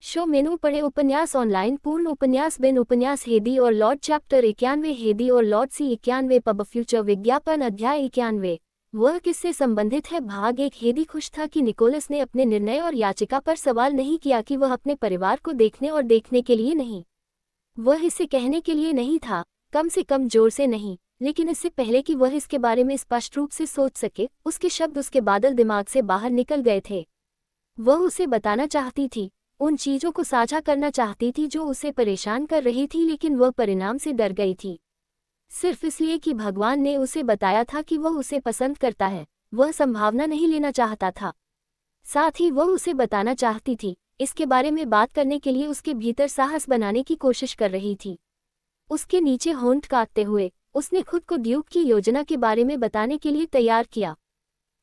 Show मेनू पढ़े उपन्यास online पूर्ण उपन्यास बिन उपन्यास हेदी और लॉर्ड चैप्टर 91 हेदी और लॉर्ड सी 91 पब फ्यूचर विज्ञापन अध्याय 91 वह किससे संबंधित है। भाग 1 हेदी खुश था कि निकोलस ने अपने निर्णय और याचिका पर सवाल नहीं किया कि वह अपने परिवार को देखने और देखने के लिए नहीं, वह इसे कहने के लिए नहीं था, कम से कम जोर से नहीं, लेकिन इससे पहले कि वह इसके बारे में स्पष्ट रूप से सोच सके उसके शब्द उसके बादल दिमाग से बाहर निकल गए थे। वह उसे बताना चाहती थी, उन चीज़ों को साझा करना चाहती थी जो उसे परेशान कर रही थी, लेकिन वह परिणाम से डर गई थी। सिर्फ इसलिए कि भगवान ने उसे बताया था कि वह उसे पसंद करता है, वह संभावना नहीं लेना चाहता था। साथ ही वह उसे बताना चाहती थी, इसके बारे में बात करने के लिए उसके भीतर साहस बनाने की कोशिश कर रही थी। उसके नीचे होंठ काटते हुए उसने खुद को ड्यूक की योजना के बारे में बताने के लिए तैयार किया।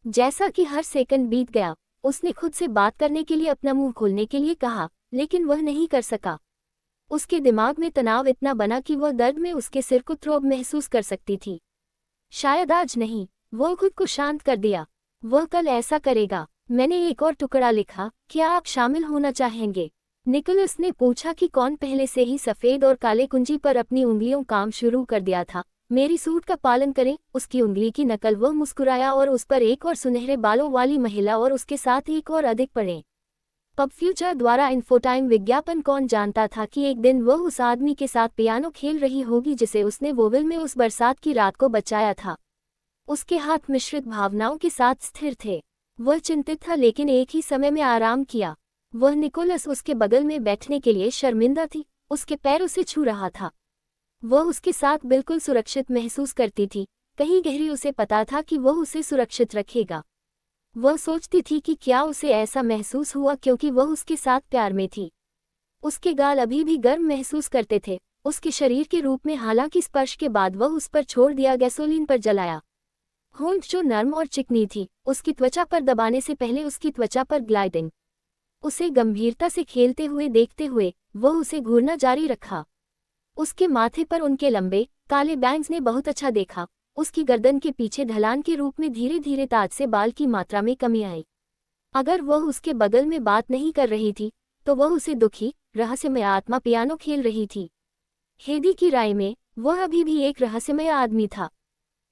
जैसा कि हर सेकंड बीत गया, उसने खुद से बात करने के लिए अपना मुंह खोलने के लिए कहा, लेकिन वह नहीं कर सका। उसके दिमाग में तनाव इतना बना कि वह दर्द में उसके सिर को थ्रोब महसूस कर सकती थी। शायद आज नहीं, वह खुद को शांत कर दिया। वह कल ऐसा करेगा। मैंने एक और टुकड़ा लिखा, क्या आप शामिल होना चाहेंगे? निकोलस ने पूछा कि कौन पहले से ही सफ़ेद और काले कुंजी पर अपनी उंगलियों काम शुरू कर दिया था। मेरी सूट का पालन करें, उसकी उंगली की नकल। वह मुस्कुराया और उस पर एक और सुनहरे बालों वाली महिला और उसके साथ एक और अधिक पढ़ें। पब फ्यूचर द्वारा इन्फोटाइम विज्ञापन। कौन जानता था कि एक दिन वह उस आदमी के साथ पियानो खेल रही होगी जिसे उसने वोविल में उस बरसात की रात को बचाया था। उसके हाथ मिश्रित भावनाओं के साथ स्थिर थे। वह चिंतित था लेकिन एक ही समय में आराम किया। वह निकोलस उसके बगल में बैठने के लिए शर्मिंदा थी, उसके पैर उसे छू रहा था। वह उसके साथ बिल्कुल सुरक्षित महसूस करती थी, कहीं गहरी उसे पता था कि वह उसे सुरक्षित रखेगा। वह सोचती थी कि क्या उसे ऐसा महसूस हुआ क्योंकि वह उसके साथ प्यार में थी। उसके गाल अभी भी गर्म महसूस करते थे, उसके शरीर के रूप में, हालांकि स्पर्श के बाद वह उस पर छोड़ दिया गैसोलीन पर जलाया। होंठ जो नर्म और चिकनी थी, उसकी त्वचा पर दबाने से पहले उसकी त्वचा पर ग्लाइडिंग। उसे गंभीरता से खेलते हुए देखते हुए वह उसे घूरना जारी रखा। उसके माथे पर उनके लंबे काले बैंग्स ने बहुत अच्छा देखा। उसकी गर्दन के पीछे ढलान के रूप में धीरे धीरे ताज से बाल की मात्रा में कमी आई। अगर वह उसके बगल में बात नहीं कर रही थी तो वह उसे दुखी रहस्यमय आत्मा पियानो खेल रही थी। हेदी की राय में वह अभी भी एक रहस्यमय आदमी था।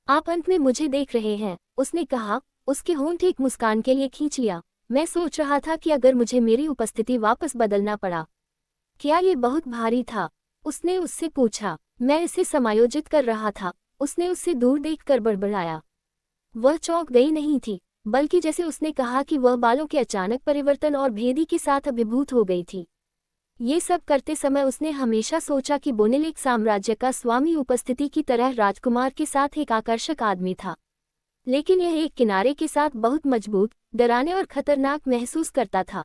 आप अंत में मुझे देख रहे हैं, उसने कहा। उसके होंठ एक मुस्कान के लिए खींच लिया। मैं सोच रहा था कि अगर मुझे मेरी उपस्थिति वापस बदलना पड़ा, क्या ये बहुत भारी था? उसने उससे पूछा। मैं इसे समायोजित कर रहा था, उसने उससे दूर देखकर बड़बड़ाया। वह चौंक गई नहीं थी, बल्कि जैसे उसने कहा कि वह बालों के अचानक परिवर्तन और भेदी के साथ अभिभूत हो गई थी। ये सब करते समय उसने हमेशा सोचा कि बोनेलेक साम्राज्य का स्वामी उपस्थिति की तरह राजकुमार के साथ एक आकर्षक आदमी था, लेकिन यह एक किनारे के साथ बहुत मजबूत, डराने और खतरनाक महसूस करता था।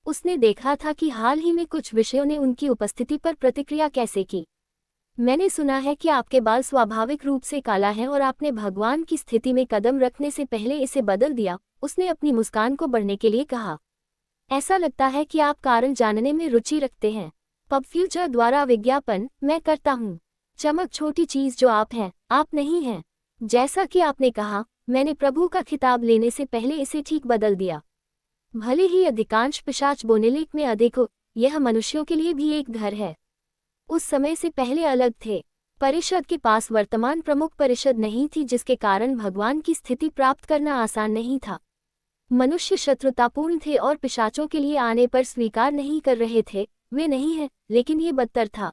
उसने देखा था कि हाल ही में कुछ विषयों ने उनकी उपस्थिति पर प्रतिक्रिया कैसे की। मैंने सुना है कि आपके बाल स्वाभाविक रूप से काला है और आपने भगवान की स्थिति में कदम रखने से पहले इसे बदल दिया, उसने अपनी मुस्कान को बढ़ने के लिए कहा। ऐसा लगता है कि आप कारण जानने में रुचि रखते हैं। पब फ्यूचर द्वारा विज्ञापन। मैं करता हूँ। चमक छोटी चीज जो आप हैं, आप नहीं हैं। जैसा कि आपने कहा, मैंने प्रभु का खिताब लेने से पहले इसे ठीक बदल दिया। भले ही अधिकांश पिशाच बोनेलेक में अधिक हो, यह मनुष्यों के लिए भी एक घर है। उस समय से पहले अलग थे। परिषद के पास वर्तमान प्रमुख परिषद नहीं थी, जिसके कारण भगवान की स्थिति प्राप्त करना आसान नहीं था। मनुष्य शत्रुतापूर्ण थे और पिशाचों के लिए आने पर स्वीकार नहीं कर रहे थे। वे नहीं हैं, लेकिन ये बदतर था।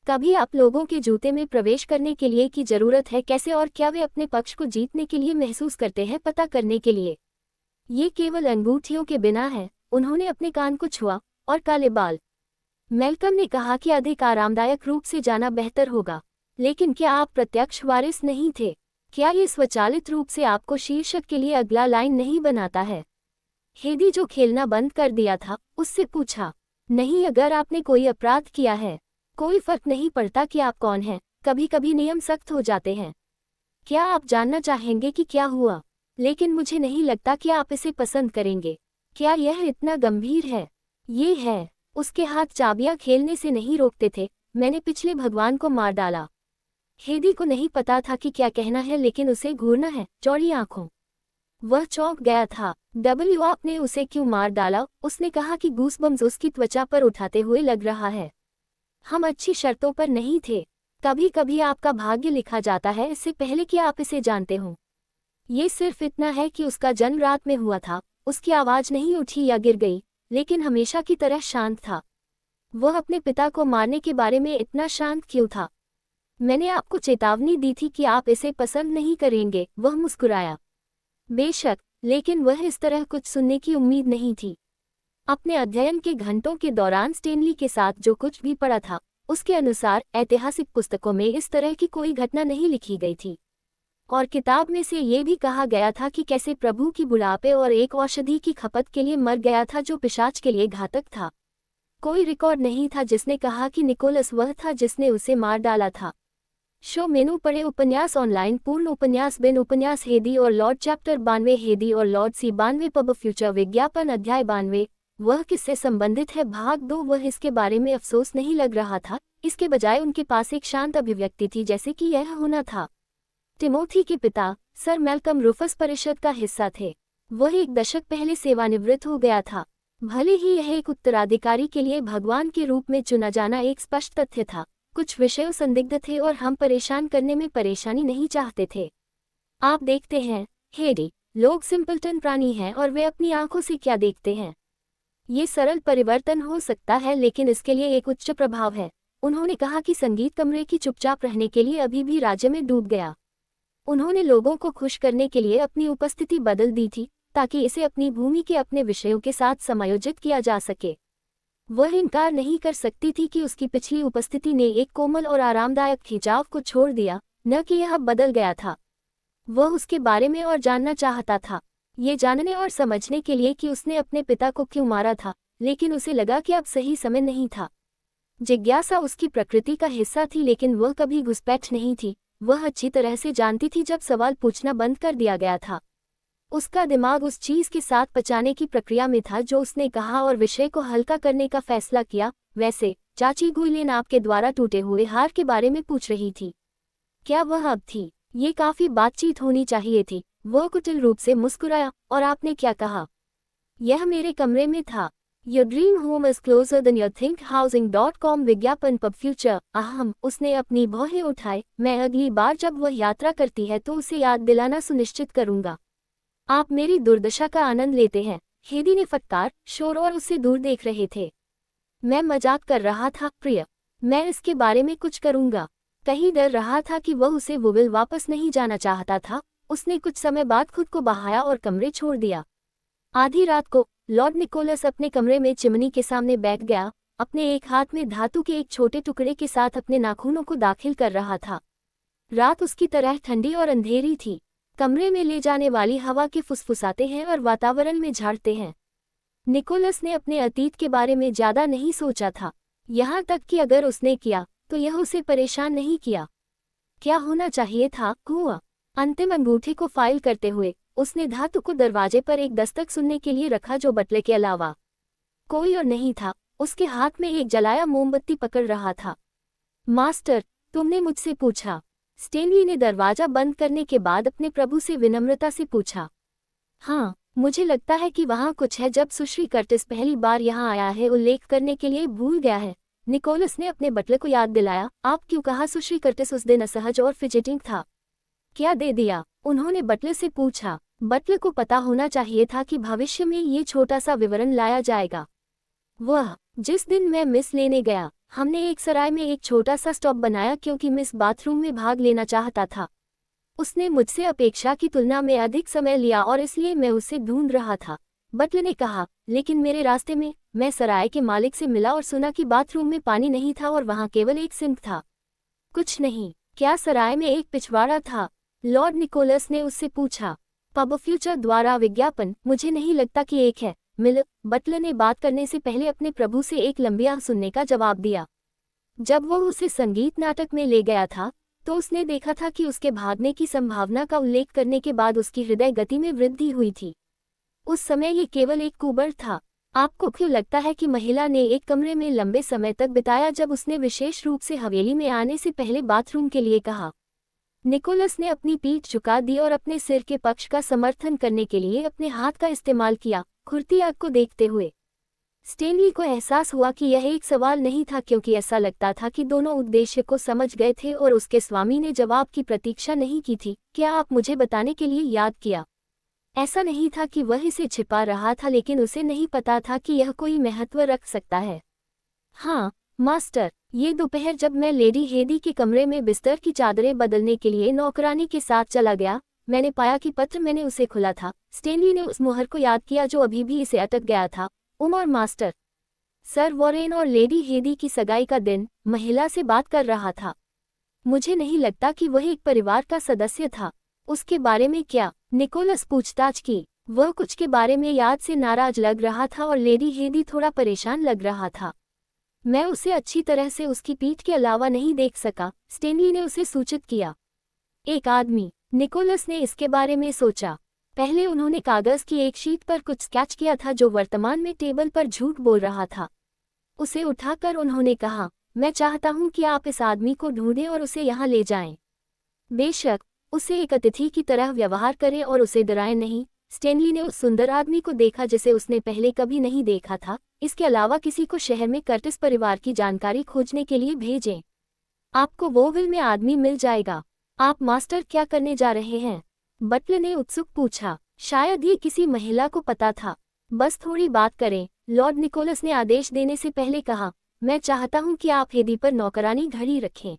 कभी आप लोगों के जूते में प्रवेश करने के लिए की जरूरत है कैसे और क्या वे अपने पक्ष को जीतने के लिए महसूस करते हैं पता करने के लिए। ये केवल अंगूठियों के बिना है। उन्होंने अपने कान को छुआ और काले बाल। मैल्कम ने कहा कि अधिक आरामदायक रूप से जाना बेहतर होगा, लेकिन क्या आप प्रत्यक्ष वारिस नहीं थे? क्या ये स्वचालित रूप से आपको शीर्षक के लिए अगला लाइन नहीं बनाता है? हेदी जो खेलना बंद कर दिया था, उससे पूछा। नहीं, अगर आपने कोई अपराध किया है, कोई फर्क नहीं पड़ता कि आप कौन हैं। कभी कभी नियम सख्त हो जाते हैं। क्या आप जानना चाहेंगे कि क्या हुआ? लेकिन मुझे नहीं लगता कि आप इसे पसंद करेंगे। क्या यह इतना गंभीर है? ये है। उसके हाथ चाबियां खेलने से नहीं रोकते थे। मैंने पिछले भगवान को मार डाला। हेदी को नहीं पता था कि क्या कहना है, लेकिन उसे घूरना है। चौड़ी आंखों। वह चौंक गया था। आपने उसे क्यों मार डाला? उसने कहा कि गूसबम्स उसकी त्वचा पर उठाते हुए लग रहा है। हम अच्छी शर्तों पर नहीं थे। कभी कभी आपका भाग्य लिखा जाता है इससे पहले कि आप इसे जानते हो। ये सिर्फ इतना है कि उसका जन्म रात में हुआ था, उसकी आवाज नहीं उठी या गिर गई, लेकिन हमेशा की तरह शांत था। वह अपने पिता को मारने के बारे में इतना शांत क्यों था? मैंने आपको चेतावनी दी थी कि आप इसे पसंद नहीं करेंगे। वह मुस्कुराया। बेशक, लेकिन वह इस तरह कुछ सुनने की उम्मीद नहीं थी। अपने अध्ययन के घंटों के दौरान स्टेनली के साथ जो कुछ भी पढ़ा था, उसके अनुसार ऐतिहासिक पुस्तकों में इस तरह की कोई घटना नहीं लिखी गई थी। और किताब में से ये भी कहा गया था कि कैसे प्रभु की बुढ़ापे और एक औषधि की खपत के लिए मर गया था जो पिशाच के लिए घातक था। कोई रिकॉर्ड नहीं था जिसने कहा कि निकोलस वह था जिसने उसे मार डाला था। शो मेनू पढ़े उपन्यास ऑनलाइन पूर्ण उपन्यास बिन उपन्यास हेदी और लॉर्ड चैप्टर 92 हेदी और लॉर्ड सी 92 पब फ्यूचर विज्ञापन अध्याय 92 वह किससे संबंधित है भाग 2 वह इसके बारे में अफसोस नहीं लग रहा था, इसके बजाय उनके पास एक शांत अभिव्यक्ति थी जैसे कि यह होना था। टिमोथी के पिता सर मैल्कम रूफस परिषद का हिस्सा थे। वह एक दशक पहले सेवानिवृत्त हो गया था। भले ही यह एक उत्तराधिकारी के लिए भगवान के रूप में चुना जाना एक स्पष्ट तथ्य था, कुछ विषय संदिग्ध थे और हम परेशान करने में परेशानी नहीं चाहते थे। आप देखते हैं हेडी, लोग सिंपलटन प्राणी हैं और वे अपनी आंखों से क्या देखते हैं। ये सरल परिवर्तन हो सकता है लेकिन इसके लिए एक उच्च प्रभाव है। उन्होंने कहा कि संगीत कमरे की चुपचाप रहने के लिए अभी भी राज्य में डूब गया। उन्होंने लोगों को खुश करने के लिए अपनी उपस्थिति बदल दी थी ताकि इसे अपनी भूमि के अपने विषयों के साथ समायोजित किया जा सके। वह इनकार नहीं कर सकती थी कि उसकी पिछली उपस्थिति ने एक कोमल और आरामदायक खिंचाव को छोड़ दिया, न कि यह बदल गया था। वह उसके बारे में और जानना चाहता था, ये जानने और समझने के लिए कि उसने अपने पिता को क्यों मारा था, लेकिन उसे लगा कि अब सही समय नहीं था। जिज्ञासा उसकी प्रकृति का हिस्सा थी लेकिन वह कभी घुसपैठ नहीं थी। वह अच्छी तरह से जानती थी जब सवाल पूछना बंद कर दिया गया था। उसका दिमाग उस चीज के साथ पचाने की प्रक्रिया में था जो उसने कहा और विषय को हल्का करने का फैसला किया। वैसे चाची गुइलेन आपके द्वारा टूटे हुए हार के बारे में पूछ रही थी। क्या वह अब थी? ये काफी बातचीत होनी चाहिए थी। वह कुटिल रूप से मुस्कुराया। और आपने क्या कहा? यह मेरे कमरे में था। Your dream home is closer than you think housing.com विज्ञापन पब फ्यूचर अहम। उसने अपनी भौहें उठाए। मैं अगली बार जब वह यात्रा करती है तो उसे याद दिलाना सुनिश्चित करूंगा। आप मेरी दुर्दशा का आनंद लेते हैं। हेदी ने फटकार, शोर और उससे दूर देख रहे थे। मैं मजाक कर रहा था प्रिय। मैं इसके बारे में कुछ करूंगा। कहीं डर रहा था कि वह उसे वुविल वापस नहीं जाना चाहता था। उसने कुछ समय बाद खुद को बहाया और कमरे छोड़ दिया। आधी रात को लॉर्ड निकोलस अपने कमरे में चिमनी के सामने बैठ गया, अपने एक हाथ में धातु के एक छोटे टुकड़े के साथ अपने नाखूनों को दाखिल कर रहा था। रात उसकी तरह ठंडी और अंधेरी थी। कमरे में ले जाने वाली हवा के फुसफुसाते हैं और वातावरण में झाड़ते हैं। निकोलस ने अपने अतीत के बारे में ज्यादा नहीं सोचा था, यहाँ तक कि अगर उसने किया तो यह उसे परेशान नहीं किया। क्या होना चाहिए था? हुआ। अंतिम अंगूठे को फाइल करते हुए उसने धातु को दरवाजे पर एक दस्तक सुनने के लिए रखा जो बटले के अलावा कोई और नहीं था। उसके हाथ में एक जलाया मोमबत्ती पकड़ रहा था। मास्टर, तुमने मुझसे पूछा? स्टेनली ने दरवाजा बंद करने के बाद अपने प्रभु से विनम्रता से पूछा। हाँ, मुझे लगता है कि वहाँ कुछ है। जब सुश्री कर्टिस पहली बार यहाँ आया है उल्लेख करने के लिए भूल गया है। निकोलस ने अपने बटले को याद दिलाया। आप क्यों कहा? सुश्री कर्टिस उस दिन असहज और फिजिटिंग था। क्या दे दिया? उन्होंने बटले से पूछा। बटले को पता होना चाहिए था कि भविष्य में ये छोटा सा विवरण लाया जाएगा। वह जिस दिन मैं मिस लेने गया, हमने एक सराय में एक छोटा सा स्टॉप बनाया क्योंकि मिस बाथरूम में भाग लेना चाहता था। उसने मुझसे अपेक्षा की तुलना में अधिक समय लिया और इसलिए मैं उसे ढूंढ रहा था। बटले ने कहा, लेकिन मेरे रास्ते में मैं सराय के मालिक से मिला और सुना कि बाथरूम में पानी नहीं था और वहाँ केवल एक सिंक था। कुछ नहीं। क्या सराय में एक पिछवाड़ा था? लॉर्ड निकोलस ने उससे पूछा। पब फ्यूचर द्वारा विज्ञापन? मुझे नहीं लगता कि एक है। बटलर ने बात करने से पहले अपने प्रभु से एक लंबी आह सुनने का जवाब दिया। जब वह उसे संगीत नाटक में ले गया था तो उसने देखा था कि उसके भागने की संभावना का उल्लेख करने के बाद उसकी हृदय गति में वृद्धि हुई थी। उस समय ये केवल एक कुबड़ था। आपको क्यों लगता है कि महिला ने एक कमरे में लंबे समय तक बिताया जब उसने विशेष रूप से हवेली में आने से पहले बाथरूम के लिए कहा? निकोलस ने अपनी पीठ झुका दी और अपने सिर के पक्ष का समर्थन करने के लिए अपने हाथ का इस्तेमाल किया, खुरती आग को देखते हुए। स्टेनली को एहसास हुआ कि यह एक सवाल नहीं था, क्योंकि ऐसा लगता था कि दोनों उद्देश्य को समझ गए थे और उसके स्वामी ने जवाब की प्रतीक्षा नहीं की थी। क्या आप मुझे बताने के लिए याद किया? ऐसा नहीं था कि वह इसे छिपा रहा था, लेकिन उसे नहीं पता था कि यह कोई महत्व रख सकता है। हाँ मास्टर, ये दोपहर जब मैं लेडी हेदी के कमरे में बिस्तर की चादरें बदलने के लिए नौकरानी के साथ चला गया, मैंने पाया कि पत्र मैंने उसे खुला था। स्टेनली ने उस मुहर को याद किया जो अभी भी इसे अटक गया था। और मास्टर, सर वॉरेन और लेडी हेदी की सगाई का दिन, महिला से बात कर रहा था। मुझे नहीं लगता कि वह एक परिवार का सदस्य था। उसके बारे में क्या? निकोलस पूछताछ की। वह कुछ के बारे में याद से नाराज लग रहा था और लेडी हेदी थोड़ा परेशान लग रहा था। मैं उसे अच्छी तरह से उसकी पीठ के अलावा नहीं देख सका, स्टेनली ने उसे सूचित किया। एक आदमी। निकोलस ने इसके बारे में सोचा। पहले उन्होंने कागज की एक शीट पर कुछ स्केच किया था जो वर्तमान में टेबल पर झूठ बोल रहा था। उसे उठाकर उन्होंने कहा, मैं चाहता हूं कि आप इस आदमी को ढूंढें और उसे यहाँ ले जाएं। बेशक, उसे एक अतिथि की तरह व्यवहार करें और उसे डराएं नहीं। स्टेनली ने उस सुंदर आदमी को देखा जिसे उसने पहले कभी नहीं देखा था। इसके अलावा किसी को शहर में कर्टिस परिवार की जानकारी खोजने के लिए भेजें। आपको वोविल में आदमी मिल जाएगा। आप मास्टर क्या करने जा रहे हैं? बटलर ने उत्सुक पूछा। शायद ये किसी महिला को पता था। बस थोड़ी बात करें, लॉर्ड निकोलस ने आदेश देने से पहले कहा। मैं चाहता हूं कि आप हेदी पर नौकरानी घड़ी रखें।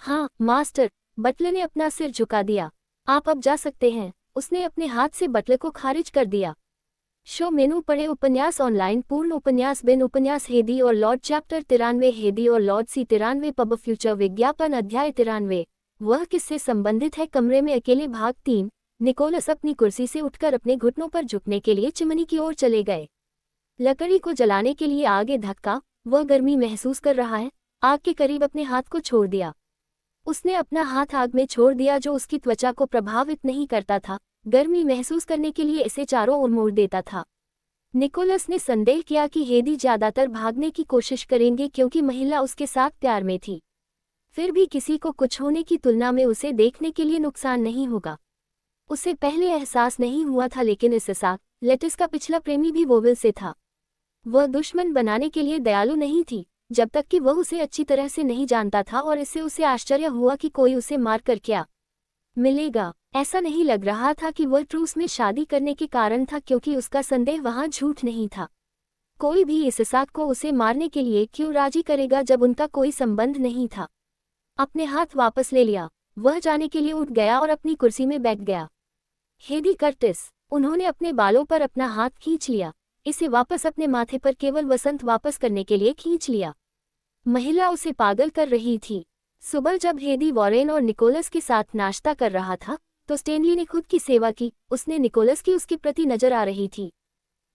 हाँ मास्टर, बटलर ने अपना सिर झुका दिया। आप अब जा सकते हैं। उसने अपने हाथ से बटलर को खारिज कर दिया। शो मेनू पढ़े उपन्यास ऑनलाइन पूर्ण उपन्यास बिन उपन्यास हेदी और लॉर्ड चैप्टर 93 हेदी और लॉर्ड सी 93 पब फ्यूचर विज्ञापन अध्याय 93। वह किससे संबंधित है? कमरे में अकेले भाग 3। निकोलस अपनी कुर्सी से उठकर अपने घुटनों पर झुकने के लिए चिमनी की ओर चले गए। लकड़ी को जलाने के लिए आगे धक्का। वह गर्मी महसूस कर रहा है। आग के करीब अपने हाथ को छोड़ दिया। उसने अपना हाथ आग में छोड़ दिया जो उसकी त्वचा को प्रभावित नहीं करता था, गर्मी महसूस करने के लिए इसे चारों ओर मोड़ देता था। निकोलस ने संदेह किया कि हेदी ज्यादातर भागने की कोशिश करेंगे क्योंकि महिला उसके साथ प्यार में थी। फिर भी किसी को कुछ होने की तुलना में उसे देखने के लिए नुकसान नहीं होगा। उसे पहले एहसास नहीं हुआ था, लेकिन इस साथ लेटिस का पिछला प्रेमी भी वोविल से था। वह दुश्मन बनाने के लिए दयालु नहीं थी, जब तक कि वह उसे अच्छी तरह से नहीं जानता था, और इससे उसे आश्चर्य हुआ कि कोई उसे मार कर क्या मिलेगा। ऐसा नहीं लग रहा था कि वह ट्रूस में शादी करने के कारण था, क्योंकि उसका संदेह वहां झूठ नहीं था। कोई भी इस साथ को उसे मारने के लिए क्यों राजी करेगा जब उनका कोई संबंध नहीं था। अपने हाथ वापस ले लिया। वह जाने के लिए उठ गया और अपनी कुर्सी में बैठ गया। हेदी कर्टिस। उन्होंने अपने बालों पर अपना हाथ खींच लिया, इसे वापस अपने माथे पर केवल वसंत वापस करने के लिए खींच लिया। महिला उसे पागल कर रही थी। सुबह जब हेदी वॉरेन और निकोलस के साथ नाश्ता कर रहा था तो स्टेनली ने खुद की सेवा की। उसने निकोलस की उसके प्रति नजर आ रही थी।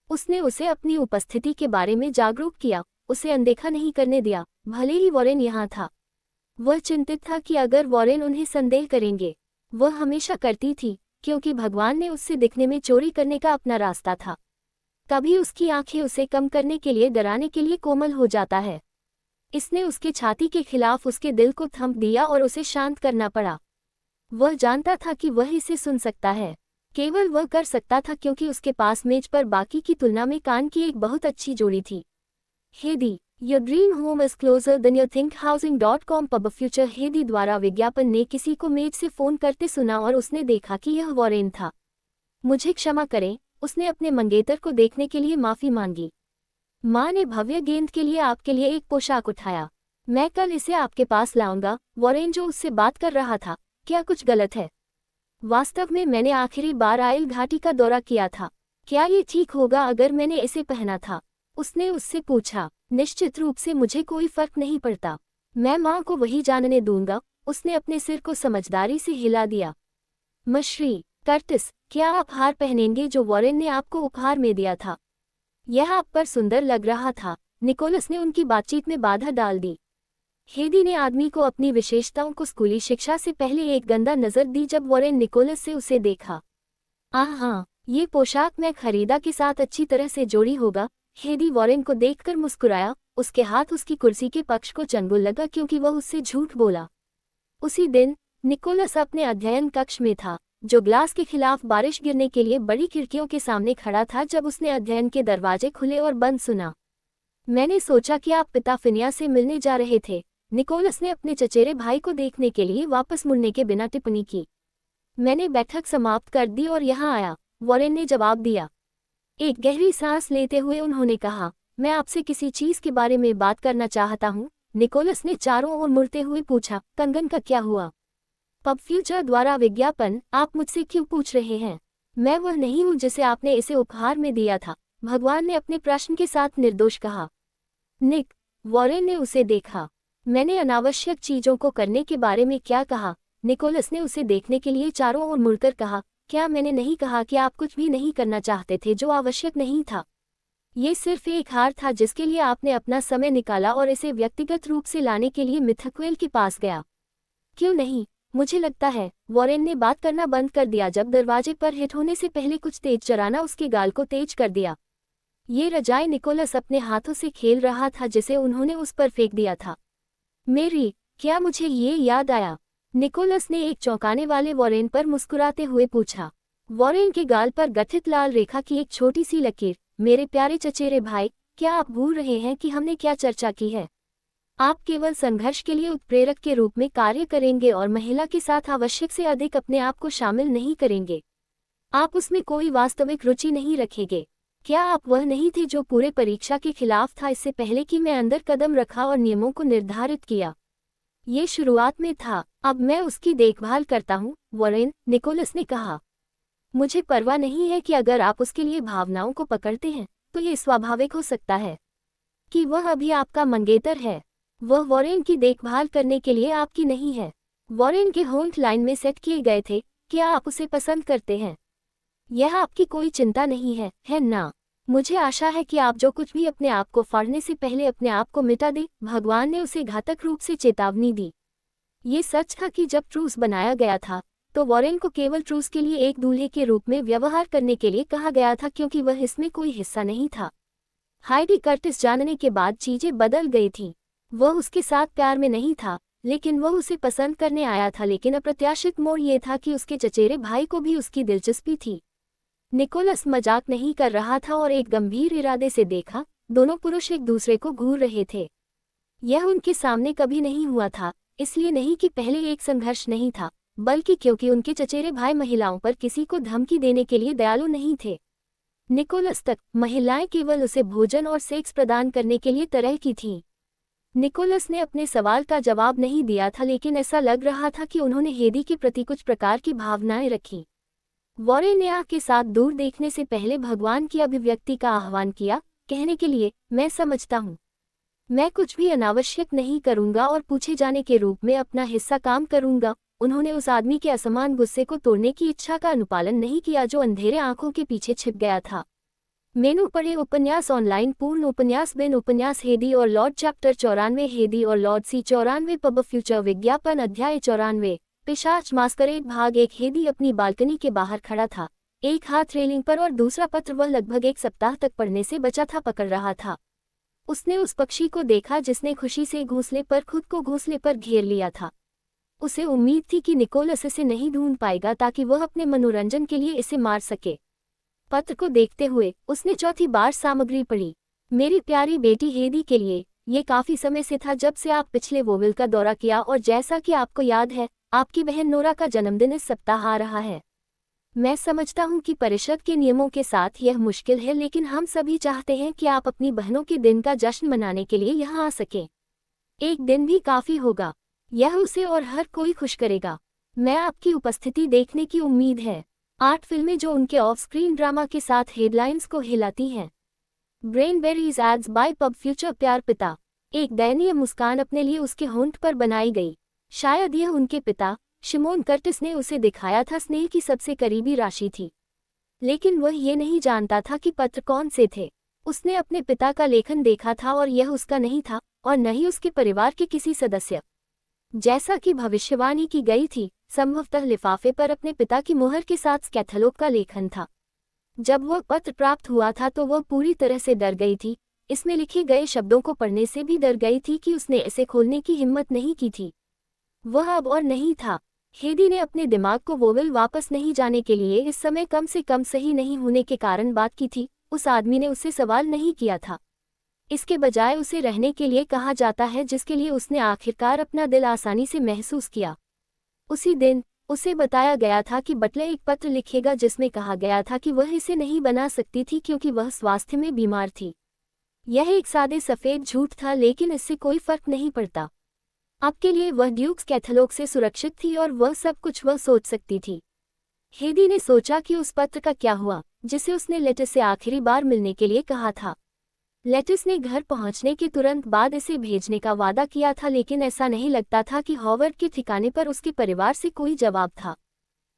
उसने उसे अपनी उपस्थिति के बारे में जागरूक किया, उसे अनदेखा नहीं करने दिया, भले ही वॉरेन यहाँ था। वह चिंतित था कि अगर वॉरेन उन्हें संदेह करेंगे। वह हमेशा करती थी, क्योंकि भगवान ने उससे दिखने में चोरी करने का अपना रास्ता था। कभी उसकी आंखें उसे कम करने के लिए, डराने के लिए कोमल हो जाता है। इसने उसके छाती के खिलाफ उसके दिल को थंप दिया और उसे शांत करना पड़ा। वह जानता था कि वह इसे सुन सकता है। केवल वह कर सकता था क्योंकि उसके पास मेज पर बाकी की तुलना में कान की एक बहुत अच्छी जोड़ी थी। हेदी, your dream home is closer than you think housing.com पब फ्यूचर। हेदी द्वारा विज्ञापन ने किसी को मेज से फोन करते सुना और उसने देखा कि यह वॉरेन था। मुझे क्षमा करें, उसने अपने मंगेतर को देखने के लिए माफी मांगी। माँ ने भव्य गेंद के लिए आपके लिए एक पोशाक उठाया। मैं कल इसे आपके पास लाऊंगा। वॉरेन जो उससे बात कर रहा था, क्या कुछ गलत है? वास्तव में मैंने आखिरी बार आइल घाटी का दौरा किया था। क्या ये ठीक होगा अगर मैंने इसे पहना था? उसने उससे पूछा। निश्चित रूप से मुझे कोई फर्क नहीं पड़ता। मैं माँ को वही जानने दूंगा। उसने अपने सिर को समझदारी से हिला दिया। मश्री, कर्टिस, क्या आप हार पहनेंगे जो वॉरेन ने आपको उपहार में दिया था? यह आप पर सुंदर लग रहा था। निकोलस ने उनकी बातचीत में बाधा डाल दी। हेदी ने आदमी को अपनी विशेषताओं को स्कूली शिक्षा से पहले एक गंदा नजर दी जब वॉरेन निकोलस से उसे देखा। हाँ, ये पोशाक मैं खरीदा के साथ अच्छी तरह से जोड़ी होगा। हेदी वॉरेन को देखकर मुस्कुराया। उसके हाथ उसकी कुर्सी के पक्ष को चंगुल लगा क्योंकि वह उससे झूठ बोला। उसी दिन निकोलस अपने अध्ययन कक्ष में था, जो ग्लास के खिलाफ बारिश गिरने के लिए बड़ी खिड़कियों के सामने खड़ा था जब उसने अध्ययन के दरवाजे खुले और बंद सुना। मैंने सोचा कि आप पिता फिनियास से मिलने जा रहे थे, निकोलस ने अपने चचेरे भाई को देखने के लिए वापस मुड़ने के बिना टिप्पणी की। मैंने बैठक समाप्त कर दी और यहाँ आया, वॉरेन ने जवाब दिया। एक गहरी सांस लेते हुए उन्होंने कहा, मैं आपसे किसी चीज के बारे में बात करना चाहता हूँ। निकोलस ने चारों ओर मुड़ते हुए पूछा, कंगन का क्या हुआ? पब फ्यूचर द्वारा विज्ञापन, आप मुझसे क्यों पूछ रहे हैं? मैं वह नहीं हूँ जिसे आपने इसे उपहार में दिया था, भगवान ने अपने प्रश्न के साथ निर्दोष कहा। निक, वॉरेन ने उसे देखा। मैंने अनावश्यक चीजों को करने के बारे में क्या कहा? निकोलस ने उसे देखने के लिए चारों ओर मुड़कर कहा, क्या मैंने नहीं कहा कि आप कुछ भी नहीं करना चाहते थे जो आवश्यक नहीं था? ये सिर्फ एक हार था जिसके लिए आपने अपना समय निकाला और इसे व्यक्तिगत रूप से लाने के लिए मिथक्वेल के पास गया। क्यों नहीं? मुझे लगता है, वॉरेन ने बात करना बंद कर दिया जब दरवाजे पर हिट होने से पहले कुछ तेज चराना उसके गाल को तेज कर दिया। ये रजाई निकोलस अपने हाथों से खेल रहा था जिसे उन्होंने उस पर फेंक दिया था। मेरी, क्या मुझे ये याद आया? निकोलस ने एक चौंकाने वाले वॉरेन पर मुस्कुराते हुए पूछा। वॉरेन के गाल पर गठित लाल रेखा की एक छोटी सी लकीर। मेरे प्यारे चचेरे भाई, क्या आप भूल रहे हैं कि हमने क्या चर्चा की है? आप केवल संघर्ष के लिए उत्प्रेरक के रूप में कार्य करेंगे और महिला के साथ आवश्यक से अधिक अपने आप को शामिल नहीं करेंगे। आप उसमें कोई वास्तविक रुचि नहीं रखेंगे। क्या आप वह नहीं थे जो पूरे परीक्षा के खिलाफ था इससे पहले कि मैं अंदर कदम रखा और नियमों को निर्धारित किया? ये शुरुआत में था, अब मैं उसकी देखभाल करता हूँ, वॉरेन, निकोलस ने कहा। मुझे परवाह नहीं है कि अगर आप उसके लिए भावनाओं को पकड़ते हैं, तो ये स्वाभाविक हो सकता है कि वह अभी आपका मंगेतर है। वह वॉरेन की देखभाल करने के लिए आपकी नहीं है। वॉरेन के होंठ लाइन में सेट किए गए थे। क्या आप उसे पसंद करते हैं? यह आपकी कोई चिंता नहीं है ना? मुझे आशा है कि आप जो कुछ भी अपने आप को फाड़ने से पहले अपने आप को मिटा दे। भगवान ने उसे घातक रूप से चेतावनी दी। ये सच था कि जब ट्रूस बनाया गया था, तो वॉरेन को केवल ट्रूस के लिए एक दूल्हे के रूप में व्यवहार करने के लिए कहा गया था क्योंकि वह इसमें कोई हिस्सा नहीं था। हाइडी कर्टिस जानने के बाद चीजें बदल गई थीं। वह उसके साथ प्यार में नहीं था, लेकिन वह उसे पसंद करने आया था। लेकिन अप्रत्याशित मोड़ ये था कि उसके चचेरे भाई को भी उसकी दिलचस्पी थी। निकोलस मजाक नहीं कर रहा था और एक गंभीर इरादे से देखा। दोनों पुरुष एक दूसरे को घूर रहे थे। यह उनके सामने कभी नहीं हुआ था, इसलिए नहीं कि पहले एक संघर्ष नहीं था, बल्कि क्योंकि उनके चचेरे भाई महिलाओं पर किसी को धमकी देने के लिए दयालु नहीं थे। निकोलस तक, महिलाएं केवल उसे भोजन और सेक्स प्रदान करने के लिए तरह की थीं। निकोलस ने अपने सवाल का जवाब नहीं दिया था, लेकिन ऐसा लग रहा था कि उन्होंने हेदी के प्रति कुछ प्रकार की भावनाएं रखीं। वॉरेन ने आँख के साथ दूर देखने से पहले भगवान की अभिव्यक्ति का आह्वान किया, कहने के लिए, मैं समझता हूँ। मैं कुछ भी अनावश्यक नहीं करूँगा और पूछे जाने के रूप में अपना हिस्सा काम करूँगा। उन्होंने उस आदमी के असमान गुस्से को तोड़ने की इच्छा का अनुपालन नहीं किया जो अंधेरे आंखों के पीछे छिप गया था। मेनू पढ़े उपन्यास ऑनलाइन पूर्ण उपन्यास बिन उपन्यास हेदी और लॉर्ड चैप्टर 94 हेदी और लॉर्ड सी 94 पब फ्यूचर विज्ञापन अध्याय 94 पिशाच मास्करेड भाग 1 हेदी अपनी बालकनी के बाहर खड़ा था, एक हाथ रेलिंग पर और दूसरा पत्र वह लगभग एक सप्ताह तक पढ़ने से बचा था पकड़ रहा था। उसने उस पक्षी को देखा जिसने खुशी से घोंसले पर खुद को घोंसले पर घेर लिया था। उसे उम्मीद थी कि निकोलस इसे नहीं ढूंढ पाएगा ताकि वह अपने मनोरंजन के लिए इसे मार सके। पत्र को देखते हुए उसने चौथी बार सामग्री पढ़ी। मेरी प्यारी बेटी हेदी के लिए, ये काफी समय से था जब से आप पिछले वोविल का दौरा किया और जैसा कि आपको याद है, आपकी बहन नोरा का जन्मदिन इस सप्ताह आ रहा है। मैं समझता हूँ कि परिषद के नियमों के साथ यह मुश्किल है, लेकिन हम सभी चाहते हैं कि आप अपनी बहनों के दिन का जश्न मनाने के लिए यहाँ आ सकें। एक दिन भी काफी होगा, यह उसे और हर कोई खुश करेगा। मैं आपकी उपस्थिति देखने की उम्मीद है। 8 फिल्में जो उनके ऑफ स्क्रीन ड्रामा के साथ हेडलाइंस को हिलाती हैं। ब्रेनबेरीज एड्स बाय पब फ्यूचर प्यार पिता। एक दयनीय मुस्कान अपने लिए उसके होंठ पर बनाई गई। शायद यह उनके पिता शिमोन कर्टिस ने उसे दिखाया था स्नेह की सबसे करीबी राशि थी, लेकिन वह ये नहीं जानता था कि पत्र कौन से थे। उसने अपने पिता का लेखन देखा था और यह उसका नहीं था और न ही उसके परिवार के किसी सदस्य। जैसा कि भविष्यवाणी की गई थी, संभवतः लिफाफे पर अपने पिता की मुहर के साथ स्कैथलोग का लेखन था। जब वह पत्र प्राप्त हुआ था तो वह पूरी तरह से डर गई थी। इसमें लिखे गए शब्दों को पढ़ने से भी डर गई थी कि उसने इसे खोलने की हिम्मत नहीं की थी। वह अब और नहीं था। हेदी ने अपने दिमाग को वोवेल वापस नहीं जाने के लिए इस समय कम से कम सही नहीं होने के कारण बात की थी। उस आदमी ने उससे सवाल नहीं किया था। इसके बजाय उसे रहने के लिए कहा जाता है, जिसके लिए उसने आखिरकार अपना दिल आसानी से महसूस किया। उसी दिन उसे बताया गया था कि बटलर एक पत्र लिखेगा जिसमें कहा गया था कि वह इसे नहीं बना सकती थी क्योंकि वह स्वास्थ्य में बीमार थी। यह एक सादे सफ़ेद झूठ था, लेकिन इससे कोई फर्क नहीं पड़ता। अब के लिए वह ड्यूक्स कैथलोग से सुरक्षित थी और वह सब कुछ वह सोच सकती थी। हेदी ने सोचा कि उस पत्र का क्या हुआ जिसे उसने लेटिस से आखिरी बार मिलने के लिए कहा था। लेटिस ने घर पहुंचने के तुरंत बाद इसे भेजने का वादा किया था, लेकिन ऐसा नहीं लगता था कि हॉवर्ड के ठिकाने पर उसके परिवार से कोई जवाब था।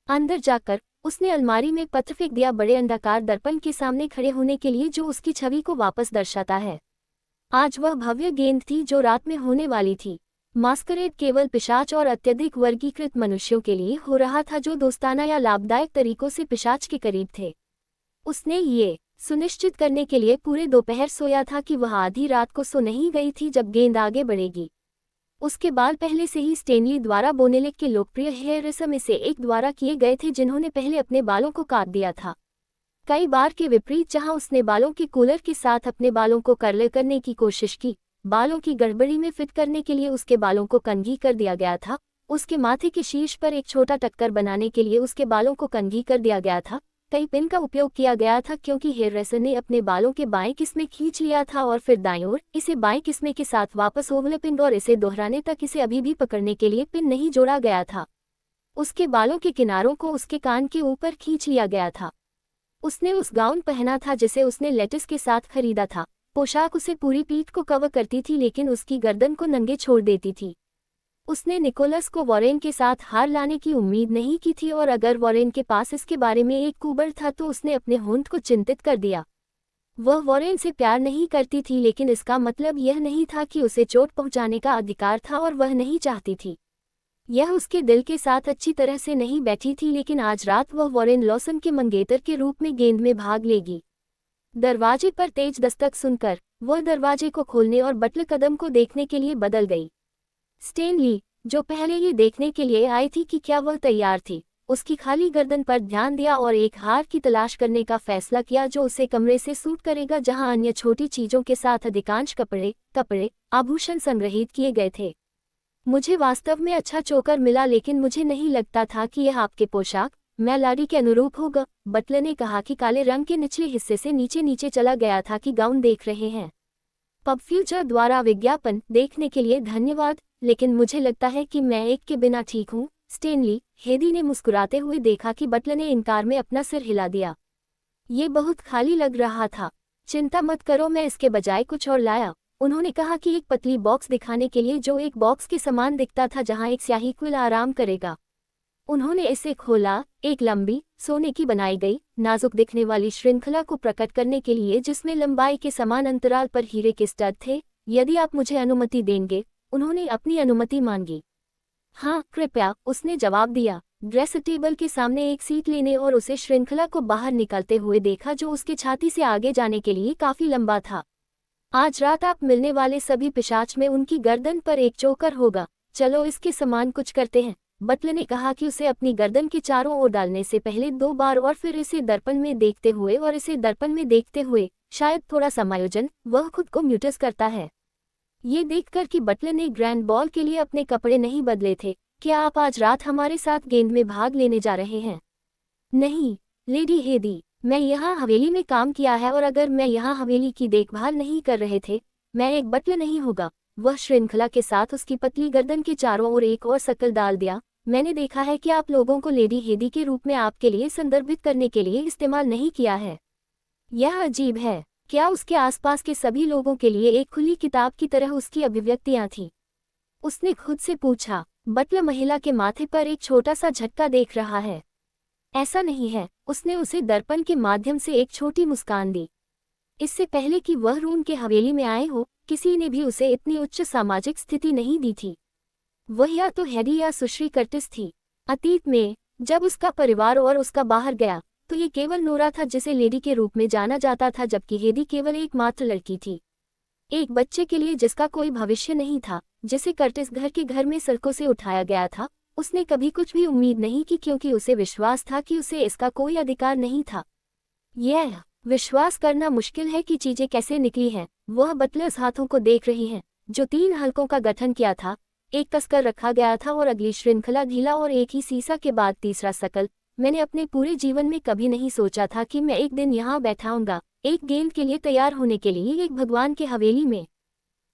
अंदर जाकर उसने अलमारी में पत्र फेंक दिया, बड़े अंडाकार दर्पण के सामने खड़े होने के लिए जो उसकी छवि को वापस दर्शाता है। आज वह भव्य गेंद थी जो रात में होने वाली थी। मास्करेड केवल पिशाच और अत्यधिक वर्गीकृत मनुष्यों के लिए हो रहा था जो दोस्ताना या लाभदायक तरीकों से पिशाच के करीब थे। उसने ये सुनिश्चित करने के लिए पूरे दोपहर सोया था कि वह आधी रात को सो नहीं गई थी जब गेंद आगे बढ़ेगी। उसके बाल पहले से ही स्टेनली द्वारा बोनेलिक के लोकप्रिय हेयर रेशम में से एक द्वारा किए गए थे, जिन्होंने पहले अपने बालों को काट दिया था। कई बार के विपरीत, जहां उसने बालों के कूलर के साथ अपने बालों को कर्ल करने की कोशिश की, बालों की गड़बड़ी में फिट करने के लिए उसके बालों को कंघी कर दिया गया था। उसके माथे के शीर्ष पर एक छोटा टक्कर बनाने के लिए उसके बालों को कंघी कर दिया गया था। कई पिन का उपयोग किया गया था क्योंकि हेयर ड्रेसर ने अपने बालों के बाएं किस्में खींच लिया था और फिर दाईं ओर इसे बाएं किस्में के साथ वापस ओवलपिंग और इसे दोहराने तक इसे अभी भी पकड़ने के लिए पिन नहीं जोड़ा गया था। उसके बालों के किनारों को उसके कान के ऊपर खींच लिया गया था। उसने उस गाउन पहना था जिसे उसने लेटिस के साथ खरीदा था। पोशाक उसे पूरी पीठ को कवर करती थी लेकिन उसकी गर्दन को नंगे छोड़ देती थी। उसने निकोलस को वॉरेन के साथ हार लाने की उम्मीद नहीं की थी और अगर वॉरेन के पास इसके बारे में एक कुबड़ था तो उसने अपने होंठ को चिंतित कर दिया। वह वॉरेन से प्यार नहीं करती थी, लेकिन इसका मतलब यह नहीं था कि उसे चोट पहुंचाने का अधिकार था और वह नहीं चाहती थी। यह उसके दिल के साथ अच्छी तरह से नहीं बैठी थी, लेकिन आज रात वह वॉरेन लॉसन के मंगेतर के रूप में गेंद में भाग लेगी। दरवाजे पर तेज दस्तक सुनकर वह दरवाजे को खोलने और बटलर कदम को देखने के लिए बदल गई। स्टेनली, जो पहले ये देखने के लिए आई थी कि क्या वह तैयार थी, उसकी खाली गर्दन पर ध्यान दिया और एक हार की तलाश करने का फैसला किया जो उसे कमरे से सूट करेगा जहां अन्य छोटी चीजों के साथ अधिकांश कपड़े आभूषण संग्रहित किए गए थे। मुझे वास्तव में अच्छा चोकर मिला, लेकिन मुझे नहीं लगता था कि यह आपके पोशाक मेलाडी के अनुरूप होगा। बटलर ने कहा कि काले रंग के निचले हिस्से से नीचे नीचे चला गया था कि गाउन देख रहे हैं। पब फ्यूचर द्वारा विज्ञापन देखने के लिए धन्यवाद, लेकिन मुझे लगता है कि मैं एक के बिना ठीक हूँ। स्टेनली, हेदी ने मुस्कुराते हुए देखा कि बटलर ने इनकार में अपना सिर हिला दिया। ये बहुत खाली लग रहा था। चिंता मत करो, मैं इसके बजाय कुछ और लाया। उन्होंने कहा कि एक पतली बॉक्स दिखाने के लिए जो एक बॉक्स के समान दिखता था जहां एक स्याही क्विल आराम करेगा। उन्होंने इसे खोला, एक लंबी सोने की बनाई गई नाजुक दिखने वाली श्रृंखला को प्रकट करने के लिए जिसमें लंबाई के समान अंतराल पर हीरे के स्टड थे। यदि आप मुझे अनुमति देंगे। उन्होंने अपनी अनुमति मांगी। हाँ कृपया, उसने जवाब दिया। ड्रेस टेबल के सामने एक सीट लेने और उसे श्रृंखला को बाहर निकलते हुए देखा जो उसके छाती से आगे जाने के लिए काफी लंबा था। आज रात आप मिलने वाले सभी पिशाच में उनकी गर्दन पर एक चोकर होगा। चलो इसके समान कुछ करते हैं। बटलर ने कहा कि उसे अपनी गर्दन के चारों ओर डालने से पहले 2 बार और फिर इसे दर्पण में देखते हुए और इसे दर्पण में देखते हुए शायद थोड़ा समायोजन, वह खुद को म्यूटस करता है। ये देखकर कि बटलर ने ग्रैंड बॉल के लिए अपने कपड़े नहीं बदले थे। क्या आप आज रात हमारे साथ गेंद में भाग लेने जा रहे हैं? नहीं लेडी हेदी, मैं यहाँ हवेली में काम किया है और अगर मैं यहाँ हवेली की देखभाल नहीं कर रहे थे, मैं एक बटलर नहीं होगा। वह श्रृंखला के साथ उसकी पतली गर्दन के चारों ओर एक और शकल डाल दिया। मैंने देखा है कि आप लोगों को लेडी हेदी के रूप में आपके लिए संदर्भित करने के लिए इस्तेमाल नहीं किया है। यह अजीब है। क्या उसके आसपास के सभी लोगों के लिए एक खुली किताब की तरह उसकी अभिव्यक्तियां थीं? उसने खुद से पूछा। बटलर महिला के माथे पर एक छोटा सा झटका देख रहा है। ऐसा नहीं है। उसने उसे दर्पण के माध्यम से एक छोटी मुस्कान दी। इससे पहले कि वह रूम के हवेली में आए हो, किसी ने भी उसे इतनी उच्च सामाजिक स्थिति नहीं दी थी। वह या तो हैरी या सुश्री कर्टिस थी। अतीत में जब उसका परिवार और उसका बाहर गया तो ये केवल नोरा था जिसे लेडी के रूप में जाना जाता था, जबकि हेदी केवल एकमात्र लड़की थी, एक बच्चे के लिए जिसका कोई भविष्य नहीं था, जिसे कर्टिस घर के घर में सड़कों से उठाया गया था। उसने कभी कुछ भी उम्मीद नहीं की क्योंकि उसे विश्वास था कि उसे इसका कोई अधिकार नहीं था। यह विश्वास करना मुश्किल है कि चीजें कैसे निकली हैं। वह बटलर्स हाथों को देख रही हैं, जो 3 हलकों का गठन किया था। एक कसकर रखा गया था और अगली श्रृंखला ढीला और एक ही सीसा के बाद तीसरा सकल। मैंने अपने पूरे जीवन में कभी नहीं सोचा था कि मैं एक दिन यहाँ बैठाऊंगा, एक गेंद के लिए तैयार होने के लिए एक भगवान के हवेली में।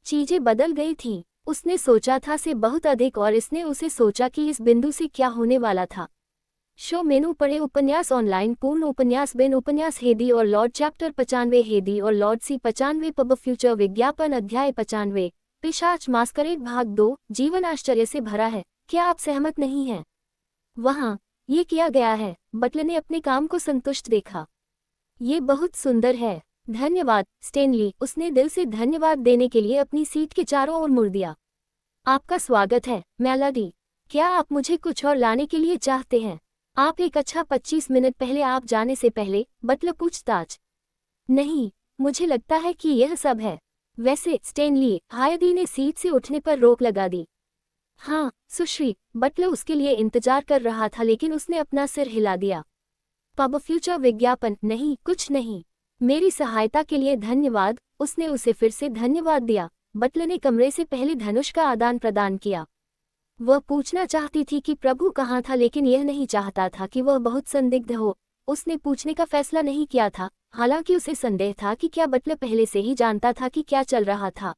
चीजें बदल गई थीं। उसने सोचा था से बहुत अधिक, और इसने उसे सोचा कि इस बिंदु से क्या होने वाला था। शो मेनू पढ़े उपन्यास ऑनलाइन पूर्ण उपन्यास बिन उपन्यास हेदी और लॉर्ड चैप्टर 95 हेदी और लॉर्ड सी 95 पब फ्यूचर विज्ञापन अध्याय 95 पिशाच मास्करेड भाग 2 जीवन आश्चर्य से भरा है, क्या आप सहमत नहीं हैं? वहाँ ये किया गया है। बटलर ने अपने काम को संतुष्ट देखा। ये बहुत सुंदर है। धन्यवाद स्टेनली। उसने दिल से धन्यवाद देने के लिए अपनी सीट के चारों ओर मुड़ दिया। आपका स्वागत है मेलोडी। क्या आप मुझे कुछ और लाने के लिए चाहते हैं? आप एक अच्छा 25 मिनट पहले आप जाने से पहले, बटलर पूछताछ। नहीं, मुझे लगता है कि यह सब है। वैसे स्टेनली, हायदी ने सीट से उठने पर रोक लगा दी। हाँ सुश्री। बटलर उसके लिए इंतजार कर रहा था लेकिन उसने अपना सिर हिला दिया। पब फ्यूचर विज्ञापन? नहीं, कुछ नहीं। मेरी सहायता के लिए धन्यवाद। उसने उसे फिर से धन्यवाद दिया। बटलर ने कमरे से पहले धनुष का आदान प्रदान किया। वह पूछना चाहती थी कि प्रभु कहाँ था, लेकिन यह नहीं चाहता था कि वह बहुत संदिग्ध हो। उसने पूछने का फैसला नहीं किया था, हालांकि उसे संदेह था कि क्या बटलर पहले से ही जानता था कि क्या चल रहा था।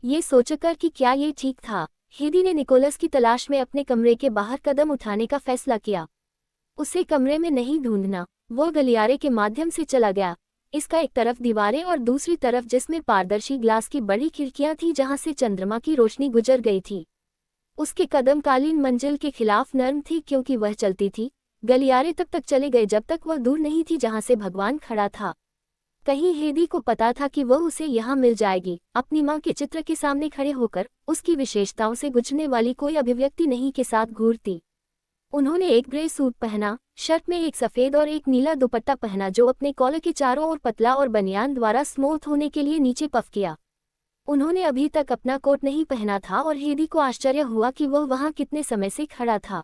ये सोचकर कि क्या ये ठीक था, हेदी ने निकोलस की तलाश में अपने कमरे के बाहर कदम उठाने का फैसला किया। उसे कमरे में नहीं ढूंढना। वो गलियारे के माध्यम से चला गया। इसका एक तरफ दीवारें और दूसरी तरफ जिसमें पारदर्शी ग्लास की बड़ी खिड़कियां थीं जहां से चंद्रमा की रोशनी गुजर गई थी। उसके कदम कालीन मंजिल के खिलाफ नर्म थी क्योंकि वह चलती थी। गलियारे तब तक चले गए जब तक वह दूर नहीं थी जहां से भगवान खड़ा था। कहीं हेदी को पता था कि वह उसे यहाँ मिल जाएगी। अपनी माँ के चित्र के सामने खड़े होकर उसकी विशेषताओं से गुजरने वाली कोई अभिव्यक्ति नहीं के साथ घूरती। उन्होंने एक ग्रे सूट पहना, शर्ट में एक सफ़ेद और एक नीला दुपट्टा पहना जो अपने कॉलर के चारों ओर पतला और बनियान द्वारा स्मूथ होने के लिए नीचे पफ किया। उन्होंने अभी तक अपना कोट नहीं पहना था और हेदी को आश्चर्य हुआ कि वह वहाँ कितने समय से खड़ा था।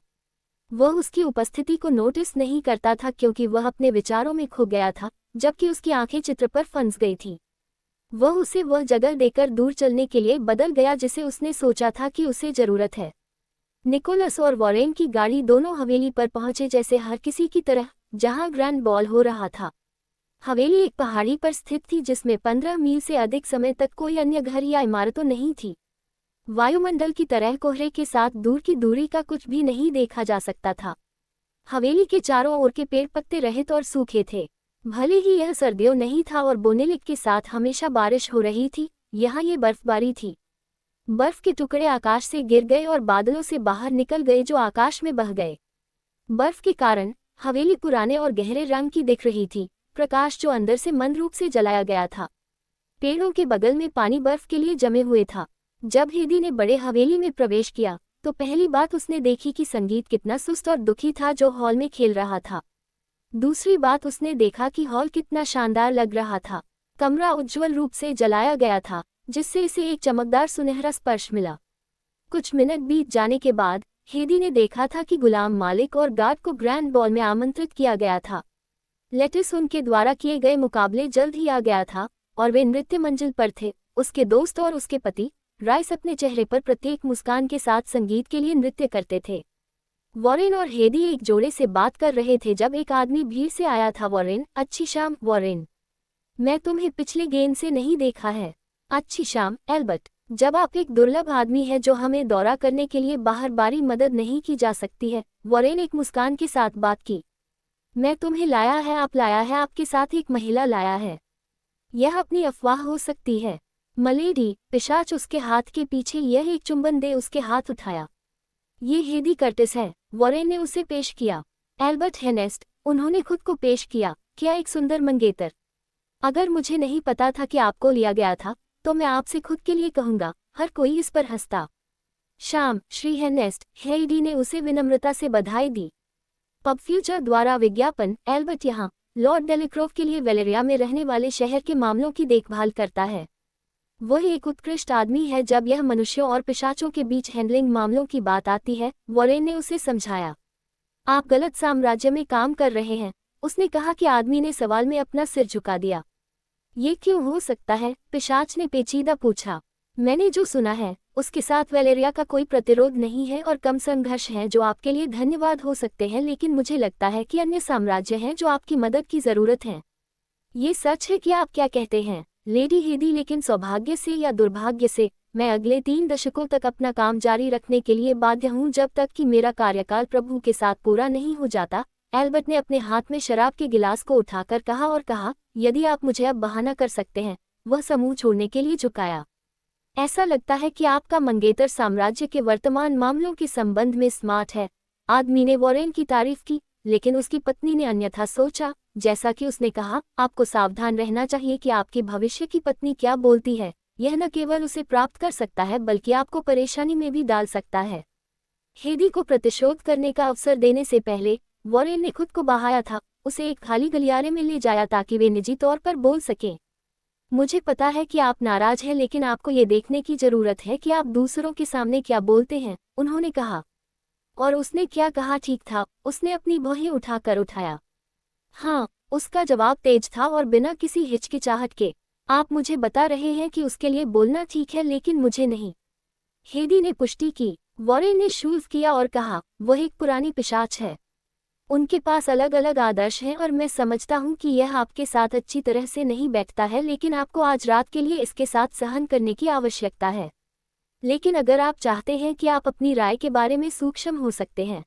वह उसकी उपस्थिति को नोटिस नहीं करता था क्योंकि वह अपने विचारों में खो गया था, जबकि उसकी आंखें चित्र पर फंस गई थीं। वह उसे वह जगह देकर दूर चलने के लिए बदल गया जिसे उसने सोचा था कि उसे जरूरत है। निकोलस और वॉरेन की गाड़ी दोनों हवेली पर पहुंचे जैसे हर किसी की तरह, जहां ग्रैंड बॉल हो रहा था। हवेली एक पहाड़ी पर स्थित थी जिसमें 15 मील से अधिक समय तक कोई अन्य घर या इमारतों नहीं थी। वायुमंडल की तरह कोहरे के साथ दूर की दूरी का कुछ भी नहीं देखा जा सकता था। हवेली के चारों ओर के पेड़ पत्ते रहित और सूखे थे। भले ही यह सर्दियों नहीं था और बोनेलिक के साथ हमेशा बारिश हो रही थी, यहाँ ये बर्फबारी थी। बर्फ के टुकड़े आकाश से गिर गए और बादलों से बाहर निकल गए जो आकाश में बह गए। बर्फ के कारण हवेली पुराने और गहरे रंग की दिख रही थी, प्रकाश जो अंदर से मंद रूप से जलाया गया था। पेड़ों के बगल में पानी बर्फ के लिए जमे हुए था। जब हेदी ने बड़े हवेली में प्रवेश किया तो पहली बात उसने देखी कि संगीत कितना सुस्त और दुखी था जो हॉल में खेल रहा था। दूसरी बात उसने देखा कि हॉल कितना शानदार लग रहा था। कमरा उज्ज्वल रूप से जलाया गया था जिससे इसे एक चमकदार सुनहरा स्पर्श मिला। कुछ मिनट बीत जाने के बाद हेदी ने देखा था कि गुलाम मालिक और गार्ड को ग्रैंड बॉल में आमंत्रित किया गया था। लेटिस उनके द्वारा किए गए मुकाबले जल्द ही आ गया था और वे नृत्य मंजिल पर थे। उसके दोस्त और उसके पति राइस अपने चेहरे पर प्रत्येक मुस्कान के साथ संगीत के लिए नृत्य करते थे। वॉरेन और हेदी एक जोड़े से बात कर रहे थे जब एक आदमी भीड़ से आया था। वॉरेन, अच्छी शाम। वॉरेन, मैं तुम्हें पिछले गेंद से नहीं देखा है। अच्छी शाम एल्बर्ट। जब आप एक दुर्लभ आदमी है जो हमें दौरा करने के लिए बाहर बारी मदद नहीं की जा सकती है। वॉरेन एक मुस्कान के साथ बात की। मैं तुम्हें लाया है, आप लाया है, आपके साथ एक महिला लाया है। यह अपनी अफवाह हो सकती है। मलेडी, पिशाच उसके हाथ के पीछे। यह एक चुंबन दे उसके हाथ उठाया। ये हेदी कर्टिस है। वॉरेन ने उसे पेश किया। एल्बर्ट हेनेस्ट, उन्होंने खुद को पेश किया। क्या एक सुंदर मंगेतर। अगर मुझे नहीं पता था कि आपको लिया गया था तो मैं आपसे खुद के लिए कहूंगा। हर कोई इस पर हंसता। शाम श्री हेनेस्ट। हेडी ने उसे विनम्रता से बधाई दी। पब फ्यूचर द्वारा विज्ञापन। एल्बर्ट यहाँ लॉर्ड डेलिक्रोफ के लिए वेलेरिया में रहने वाले शहर के मामलों की देखभाल करता है। वह एक उत्कृष्ट आदमी है जब यह मनुष्यों और पिशाचों के बीच हैंडलिंग मामलों की बात आती है, वॉरेन ने उसे समझाया। आप गलत साम्राज्य में काम कर रहे हैं, उसने कहा कि आदमी ने सवाल में अपना सिर झुका दिया। ये क्यों हो सकता है? पिशाच ने पेचीदा पूछा। मैंने जो सुना है उसके साथ वैलेरिया का कोई प्रतिरोध नहीं है और कम संघर्ष है, जो आपके लिए धन्यवाद हो सकते हैं, लेकिन मुझे लगता है कि अन्य साम्राज्य हैं जो आपकी मदद की जरूरत है। ये सच है कि आप क्या कहते हैं लेडी हेदी? लेकिन सौभाग्य से या दुर्भाग्य से मैं अगले 3 दशकों तक अपना काम जारी रखने के लिए बाध्य हूँ, जब तक कि मेरा कार्यकाल प्रभु के साथ पूरा नहीं हो जाता। एल्बर्ट ने अपने हाथ में शराब के गिलास को उठाकर कहा और कहा, यदि आप मुझे अब बहाना कर सकते हैं। वह समूह छोड़ने के लिए झुकाया। ऐसा लगता है कि आपका मंगेतर साम्राज्य के वर्तमान मामलों के संबंध में स्मार्ट है। आदमी ने वॉरेन की तारीफ की, लेकिन उसकी पत्नी ने अन्यथा सोचा। जैसा कि उसने कहा, आपको सावधान रहना चाहिए कि आपके भविष्य की पत्नी क्या बोलती है। यह न केवल उसे प्राप्त कर सकता है बल्कि आपको परेशानी में भी डाल सकता है। हेदी को प्रतिशोध करने का अवसर देने से पहले वॉरेन ने खुद को बहाया था, उसे एक खाली गलियारे में ले जाया ताकि वे निजी तौर पर बोल सकें। मुझे पता है कि आप नाराज हैं, लेकिन आपको ये देखने की जरूरत है कि आप दूसरों के सामने क्या बोलते हैं, उन्होंने कहा। और उसने क्या कहा ठीक था? उसने अपनी भौहें उठाकर उठाया। हाँ, उसका जवाब तेज था और बिना किसी हिचकिचाहट के। आप मुझे बता रहे हैं कि उसके लिए बोलना ठीक है, लेकिन मुझे नहीं। हेदी ने पुष्टि की। वॉरेन ने शूल किया और कहा, वह एक पुरानी पिशाच है। उनके पास अलग अलग आदर्श हैं और मैं समझता हूं कि यह आपके साथ अच्छी तरह से नहीं बैठता है, लेकिन आपको आज रात के लिए इसके साथ सहन करने की आवश्यकता है। लेकिन अगर आप चाहते हैं कि आप अपनी राय के बारे में सूक्ष्म हो सकते हैं।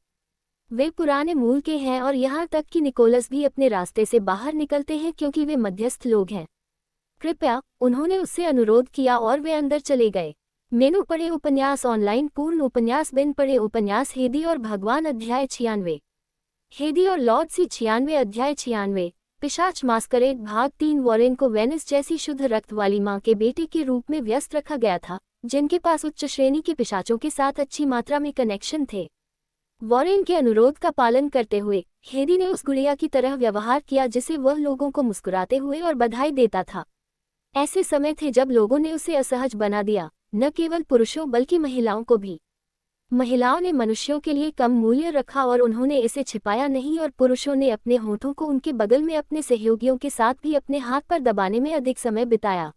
वे पुराने मूल के हैं और यहाँ तक कि निकोलस भी अपने रास्ते से बाहर निकलते हैं क्योंकि वे मध्यस्थ लोग हैं। कृपया, उन्होंने उससे अनुरोध किया और वे अंदर चले गए। मेनू पढ़े उपन्यास ऑनलाइन पूर्ण उपन्यास बिन पढ़े उपन्यास हेदी और भगवान अध्याय 96। हेदी और लॉर्ड सी 96 अध्याय 96। पिशाच मास्करेड भाग 3। वॉरेन को वेनिस जैसी शुद्ध रक्त वाली मां के बेटे के रूप में व्यस्त रखा गया था, जिनके पास उच्च श्रेणी के पिशाचों के साथ अच्छी मात्रा में कनेक्शन थे। वॉरेन के अनुरोध का पालन करते हुए हेदी ने उस गुड़िया की तरह व्यवहार किया जिसे वह लोगों को मुस्कुराते हुए और बधाई देता था। ऐसे समय थे जब लोगों ने उसे असहज बना दिया, न केवल पुरुषों बल्कि महिलाओं को भी। महिलाओं ने मनुष्यों के लिए कम मूल्य रखा और उन्होंने इसे छिपाया नहीं, और पुरुषों ने अपने होठों को उनके बगल में अपने सहयोगियों के साथ भी अपने हाथ पर दबाने में अधिक समय बिताया।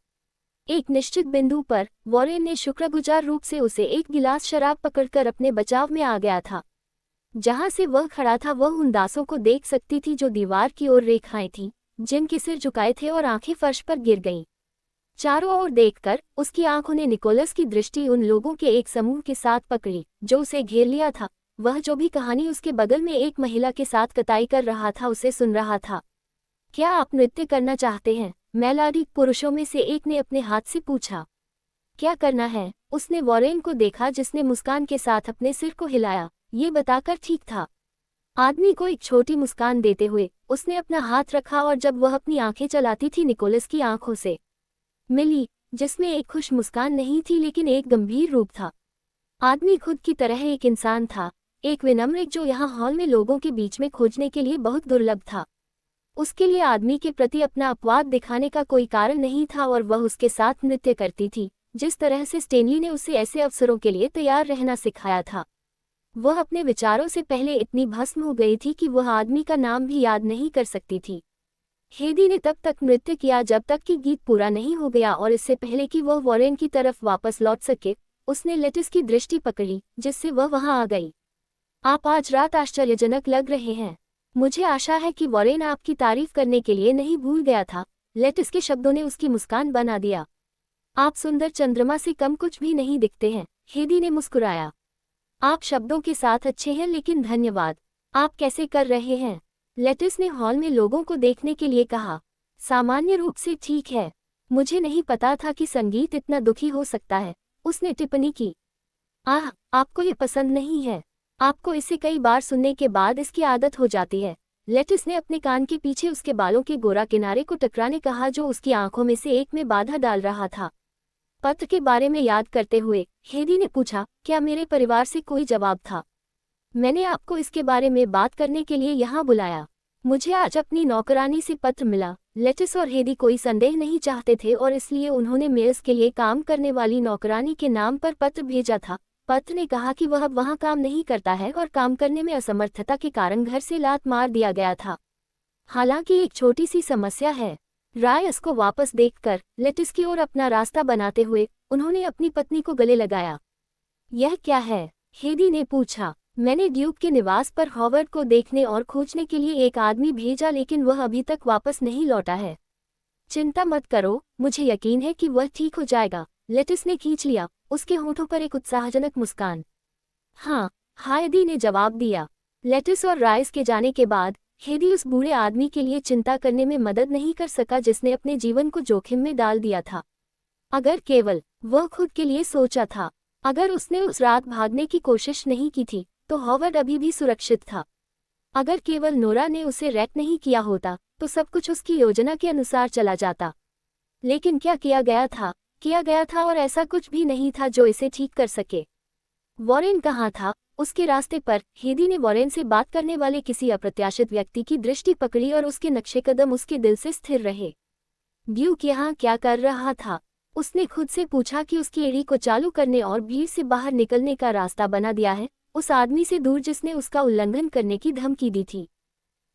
एक निश्चित बिंदु पर वॉरेन ने शुक्रगुजार रूप से उसे एक गिलास शराब पकड़कर अपने बचाव में आ गया था। जहां से वह खड़ा था वह उन दासों को देख सकती थी जो दीवार की ओर रेखाएं थीं, जिनके सिर झुकाए थे और आंखें फर्श पर गिर गईं। चारों ओर देखकर उसकी आंखों ने निकोलस की दृष्टि उन लोगों के एक समूह के साथ पकड़ी जो उसे घेर लिया था। वह जो भी कहानी उसके बगल में एक महिला के साथ कताई कर रहा था उसे सुन रहा था। क्या आप नृत्य करना चाहते हैं? मेलाडी, पुरुषों में से एक ने अपने हाथ से पूछा। क्या करना है? उसने वॉरेन को देखा जिसने मुस्कान के साथ अपने सिर को हिलाया, ये बताकर ठीक था। आदमी को एक छोटी मुस्कान देते हुए उसने अपना हाथ रखा और जब वह अपनी आंखें चलाती थी निकोलस की आंखों से मिली, जिसमें एक खुश मुस्कान नहीं थी लेकिन एक गंभीर रूप था। आदमी खुद की तरह एक इंसान था, एक विनम्र जो यहाँ हॉल में लोगों के बीच में खोजने के लिए बहुत दुर्लभ था। उसके लिए आदमी के प्रति अपना अपवाद दिखाने का कोई कारण नहीं था और वह उसके साथ नृत्य करती थी, जिस तरह से स्टेनली ने उसे ऐसे अवसरों के लिए तैयार रहना सिखाया था। वह अपने विचारों से पहले इतनी भस्म हो गई थी कि वह आदमी का नाम भी याद नहीं कर सकती थी। हेदी ने तब तक नृत्य किया जब तक कि गीत पूरा नहीं हो गया, और इससे पहले कि वह वॉरेन की तरफ वापस लौट सके उसने लेटिस की दृष्टि पकड़ी, जिससे वह वहां आ गई। आप आज रात आश्चर्यजनक लग रहे हैं। मुझे आशा है कि वॉरेन आपकी तारीफ करने के लिए नहीं भूल गया था। लेटिस के शब्दों ने उसकी मुस्कान बना दिया। आप सुंदर चंद्रमा से कम कुछ भी नहीं दिखते हैं, हेदी ने मुस्कुराया। आप शब्दों के साथ अच्छे हैं, लेकिन धन्यवाद। आप कैसे कर रहे हैं? लेटिस ने हॉल में लोगों को देखने के लिए कहा। सामान्य रूप से ठीक है। मुझे नहीं पता था कि संगीत इतना दुखी हो सकता है, उसने टिप्पणी की। आह, आपको ये पसंद नहीं है? आपको इसे कई बार सुनने के बाद इसकी आदत हो जाती है। लेटिस ने अपने कान के पीछे उसके बालों के गोरा किनारे को टकराने कहा जो उसकी आंखों में से एक में बाधा डाल रहा था। पत्र के बारे में याद करते हुए हेदी ने पूछा, क्या मेरे परिवार से कोई जवाब था? मैंने आपको इसके बारे में बात करने के लिए यहाँ बुलाया। मुझे आज अपनी नौकरानी से पत्र मिला। लेटिस और हेदी कोई संदेह नहीं चाहते थे और इसलिए उन्होंने मेल्स के लिए काम करने वाली नौकरानी के नाम पर पत्र भेजा था। पत्र ने कहा कि वह अब वहां काम नहीं करता है और काम करने में असमर्थता के कारण घर से लात मार दिया गया था। हालांकि एक छोटी सी समस्या है। रायस को वापस देखकर लेटिस की ओर अपना रास्ता बनाते हुए उन्होंने अपनी पत्नी को गले लगाया। यह क्या है? हेदी ने पूछा। मैंने ड्यूक के निवास पर हॉवर्ड को देखने और खोजने के लिए एक आदमी भेजा, लेकिन वह अभी तक वापस नहीं लौटा है। चिंता मत करो, मुझे यकीन है कि वह ठीक हो जाएगा। लेटिस ने खींच लिया, उसके होठों पर एक उत्साहजनक मुस्कान। हाँ, हेदी ने जवाब दिया। लेटिस और राइस के जाने के बाद हेदी उस बूढ़े आदमी के लिए चिंता करने में मदद नहीं कर सका जिसने अपने जीवन को जोखिम में डाल दिया था। अगर केवल वह खुद के लिए सोचा था, अगर उसने उस रात भागने की कोशिश नहीं की थी, तो हॉवर्ड अभी भी सुरक्षित था। अगर केवल नोरा ने उसे रैक नहीं किया होता, तो सब कुछ उसकी योजना के अनुसार चला जाता। लेकिन क्या किया गया था और ऐसा कुछ भी नहीं था जो इसे ठीक कर सके। वॉरेन कहाँ था? उसके रास्ते पर हेदी ने वॉरेन से बात करने वाले किसी अप्रत्याशित व्यक्ति की दृष्टि पकड़ी और उसके नक्शेकदम उसके दिल से स्थिर रहे। ड्यूक यहाँ क्या कर रहा था? उसने खुद से पूछा कि उसकी एड़ी को चालू करने और भीड़ से बाहर निकलने का रास्ता बना दिया है, उस आदमी से दूर जिसने उसका उल्लंघन करने की धमकी दी थी।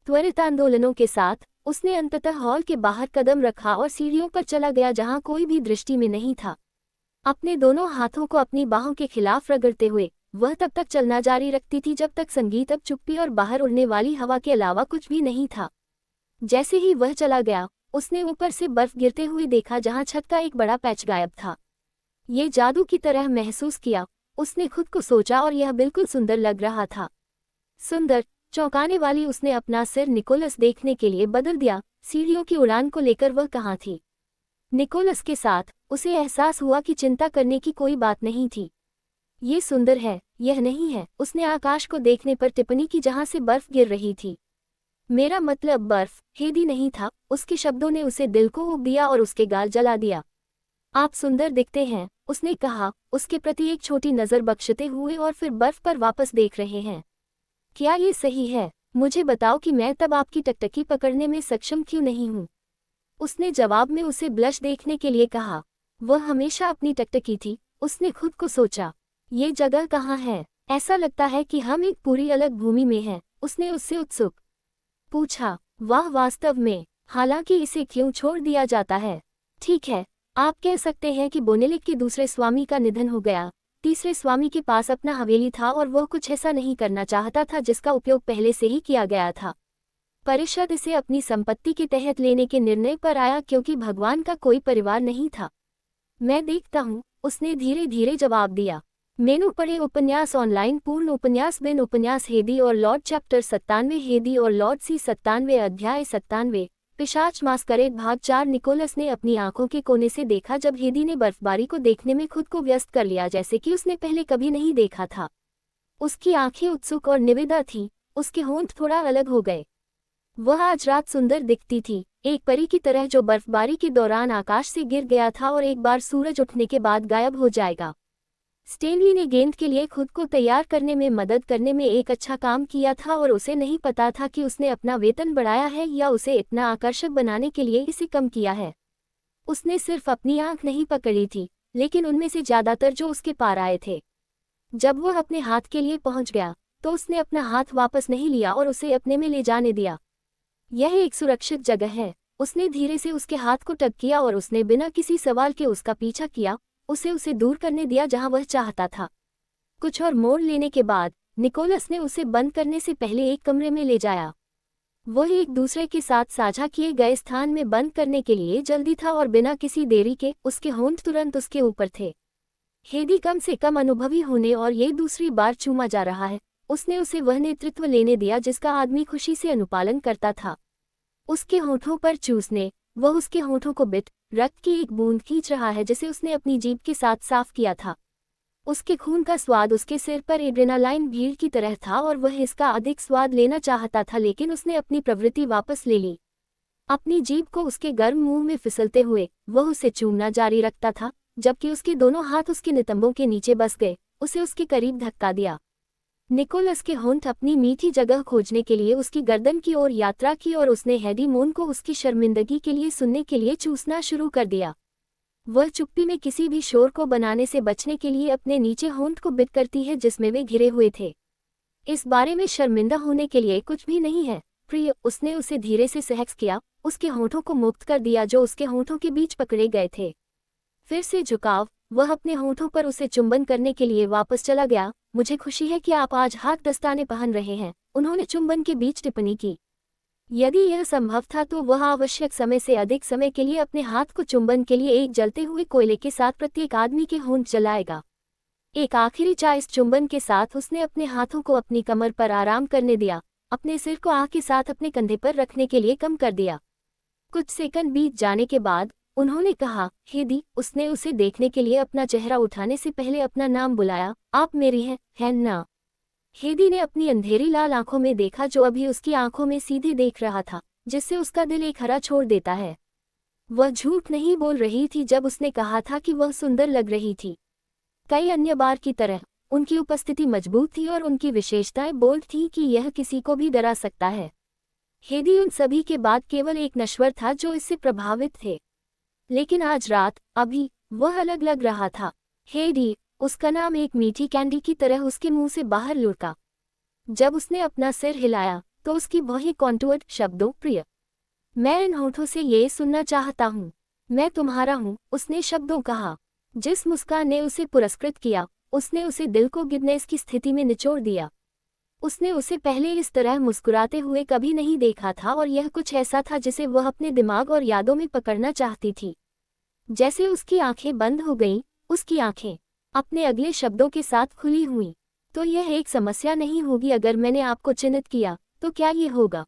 त्वरित आंदोलनों के साथ उसने अंततः हॉल के बाहर कदम रखा और सीढ़ियों पर चला गया जहां कोई भी दृष्टि में नहीं था। अपने दोनों हाथों को अपनी बाहों के खिलाफ रगड़ते हुए वह तब तक चलना जारी रखती थी जब तक संगीत, अब चुप्पी और बाहर उड़ने वाली हवा के अलावा कुछ भी नहीं था। जैसे ही वह चला गया, उसने ऊपर से बर्फ गिरते हुए देखा जहां छत का एक बड़ा पैच गायब था। ये जादू की तरह महसूस किया, उसने खुद को सोचा, और यह बिल्कुल सुंदर लग रहा था। सुंदर, चौंकाने वाली। उसने अपना सिर निकोलस देखने के लिए बदल दिया। सीढ़ियों की उड़ान को लेकर वह कहाँ थी? निकोलस के साथ उसे एहसास हुआ कि चिंता करने की कोई बात नहीं थी। ये सुंदर है, यह नहीं है। उसने आकाश को देखने पर टिप्पणी की जहां से बर्फ गिर रही थी। मेरा मतलब बर्फ, हेदी नहीं था। उसके शब्दों ने उसे दिल को उब दिया और उसके गाल जला दिया। आप सुंदर दिखते हैं, उसने कहा, उसके प्रति एक छोटी नज़र बख्शते हुए, और फिर बर्फ पर वापस देख रहे हैं। क्या ये सही है? मुझे बताओ कि मैं तब आपकी टकटकी पकड़ने में सक्षम क्यों नहीं हूँ? उसने जवाब में उसे ब्लश देखने के लिए कहा। वह हमेशा अपनी टकटकी थी, उसने खुद को सोचा। ये जगह कहाँ है? ऐसा लगता है कि हम एक पूरी अलग भूमि में हैं, उसने उससे उत्सुक पूछा। वाह, वास्तव में। हालांकि इसे क्यों छोड़ दिया जाता है? ठीक है, आप कह सकते हैं कि बोनेलिक के दूसरे स्वामी का निधन हो गया। तीसरे स्वामी के पास अपना हवेली था और वह कुछ ऐसा नहीं करना चाहता था जिसका उपयोग पहले से ही किया गया था। परिषद इसे अपनी संपत्ति के तहत लेने के निर्णय पर आया क्योंकि भगवान का कोई परिवार नहीं था। मैं देखता हूँ, उसने धीरे धीरे जवाब दिया। मेनू पढ़े उपन्यास ऑनलाइन। पूर्ण उपन्यास बिन उपन्यास हेदी और लॉर्ड चैप्टर 97 हेदी और लॉर्ड सी 97 अध्याय 97 पिशाच मास्करेड भाग 4। निकोलस ने अपनी आंखों के कोने से देखा जब हेदी ने बर्फबारी को देखने में खुद को व्यस्त कर लिया जैसे कि उसने पहले कभी नहीं देखा था। उसकी आंखें उत्सुक और निविदा थीं, उसके होंठ थोड़ा अलग हो गए। वह आज रात सुंदर दिखती थी, एक परी की तरह जो बर्फबारी के दौरान आकाश से गिर गया था और एक बार सूरज उठने के बाद गायब हो जाएगा। स्टेनली ने गेंद के लिए खुद को तैयार करने में मदद करने में एक अच्छा काम किया था और उसे नहीं पता था कि उसने अपना वेतन बढ़ाया है या उसे इतना आकर्षक बनाने के लिए इसे कम किया है। उसने सिर्फ अपनी आंख नहीं पकड़ी थी, लेकिन उनमें से ज्यादातर जो उसके पार आए थे। जब वह अपने हाथ के लिए पहुंच गया, तो उसने अपना हाथ वापस नहीं लिया और उसे अपने में ले जाने दिया। यह एक सुरक्षित जगह है। उसने धीरे से उसके हाथ को टक किया और उसने बिना किसी सवाल के उसका पीछा किया, उसे दूर करने दिया जहां वह चाहता था। कुछ और मोड़ लेने के बाद निकोलस ने उसे बंद करने से पहले एक कमरे में ले जाया। वह एक दूसरे के साथ साझा किए गए स्थान में बंद करने के लिए जल्दी था और बिना किसी देरी के उसके होंठ तुरंत उसके ऊपर थे। हेदी कम से कम अनुभवी होने और ये दूसरी बार चूमा जा रहा है। उसने उसे वह नेतृत्व लेने दिया जिसका आदमी खुशी से अनुपालन करता था। उसके होठों पर चूसने, वह उसके होठों को बिट रक्त की एक बूंद खींच रहा है जिसे उसने अपनी जीभ के साथ साफ किया था। उसके खून का स्वाद उसके सिर पर एड्रेनालाइन भीड़ की तरह था और वह इसका अधिक स्वाद लेना चाहता था, लेकिन उसने अपनी प्रवृत्ति वापस ले ली। अपनी जीभ को उसके गर्म मुंह में फिसलते हुए वह उसे चूमना जारी रखता था, जबकि उसके दोनों हाथ उसके नितंबों के नीचे बस गए, उसे उसके करीब धक्का दिया। निकोलस के होंठ अपनी मीठी जगह खोजने के लिए उसकी गर्दन की ओर यात्रा की और उसने हेडी मून को उसकी शर्मिंदगी के लिए सुनने के लिए चूसना शुरू कर दिया। वह चुप्पी में किसी भी शोर को बनाने से बचने के लिए अपने नीचे होंठ को बिट करती है जिसमें वे घिरे हुए थे। इस बारे में शर्मिंदा होने के लिए कुछ भी नहीं है प्रिय, उसने उसे धीरे से सहस किया, उसके होंठों को मुक्त कर दिया जो उसके होंठों के बीच पकड़े गए थे। फिर से झुकाव, वह अपने होंठों पर उसे चुंबन करने के लिए वापस चला गया। मुझे खुशी है कि आप आज हाथ दस्ताने पहन रहे हैं, उन्होंने चुंबन के बीच टिप्पणी की। यदि यह संभव था तो वह आवश्यक समय से अधिक समय के लिए अपने हाथ को चुंबन के लिए एक जलते हुए कोयले के साथ प्रत्येक आदमी के होंठ जलाएगा। एक आखिरी चाइस चुंबन के साथ उसने अपने हाथों को अपनी कमर पर आराम करने दिया, अपने सिर को आँख के साथ अपने कंधे पर रखने के लिए कम कर दिया। कुछ सेकंड बीत जाने के बाद उन्होंने कहा, हेदी। उसने उसे देखने के लिए अपना चेहरा उठाने से पहले अपना नाम बुलाया, आप मेरी हैं ना? हेदी ने अपनी अंधेरी लाल आंखों में देखा जो अभी उसकी आंखों में सीधे देख रहा था, जिससे उसका दिल एक हरा छोड़ देता है। वह झूठ नहीं बोल रही थी जब उसने कहा था कि वह सुंदर लग रही थी। कई अन्य बार की तरह उनकी उपस्थिति मजबूत थी और उनकी विशेषताएं बोल्ड थी कि यह किसी को भी डरा सकता है। हेदी उन सभी के बाद केवल एक नश्वर था जो इससे प्रभावित थे। लेकिन आज रात, अभी, वह अलग लग रहा था। हेडी, उसका नाम एक मीठी कैंडी की तरह उसके मुंह से बाहर लुढ़का। जब उसने अपना सिर हिलाया तो उसकी वही कॉन्टूर्ड शब्दों, प्रिय, मैं इन होठों से ये सुनना चाहता हूँ, मैं तुम्हारा हूँ, उसने शब्दों कहा। जिस मुस्कान ने उसे पुरस्कृत किया उसने उसे दिल को गिरने की स्थिति में निचोड़ दिया। उसने उसे पहले इस तरह मुस्कुराते हुए कभी नहीं देखा था और यह कुछ ऐसा था जिसे वह अपने दिमाग और यादों में पकड़ना चाहती थी। जैसे उसकी आंखें बंद हो गईं, उसकी आंखें अपने अगले शब्दों के साथ खुली हुईं। तो यह एक समस्या नहीं होगी अगर मैंने आपको चिन्हित किया, तो क्या ये होगा?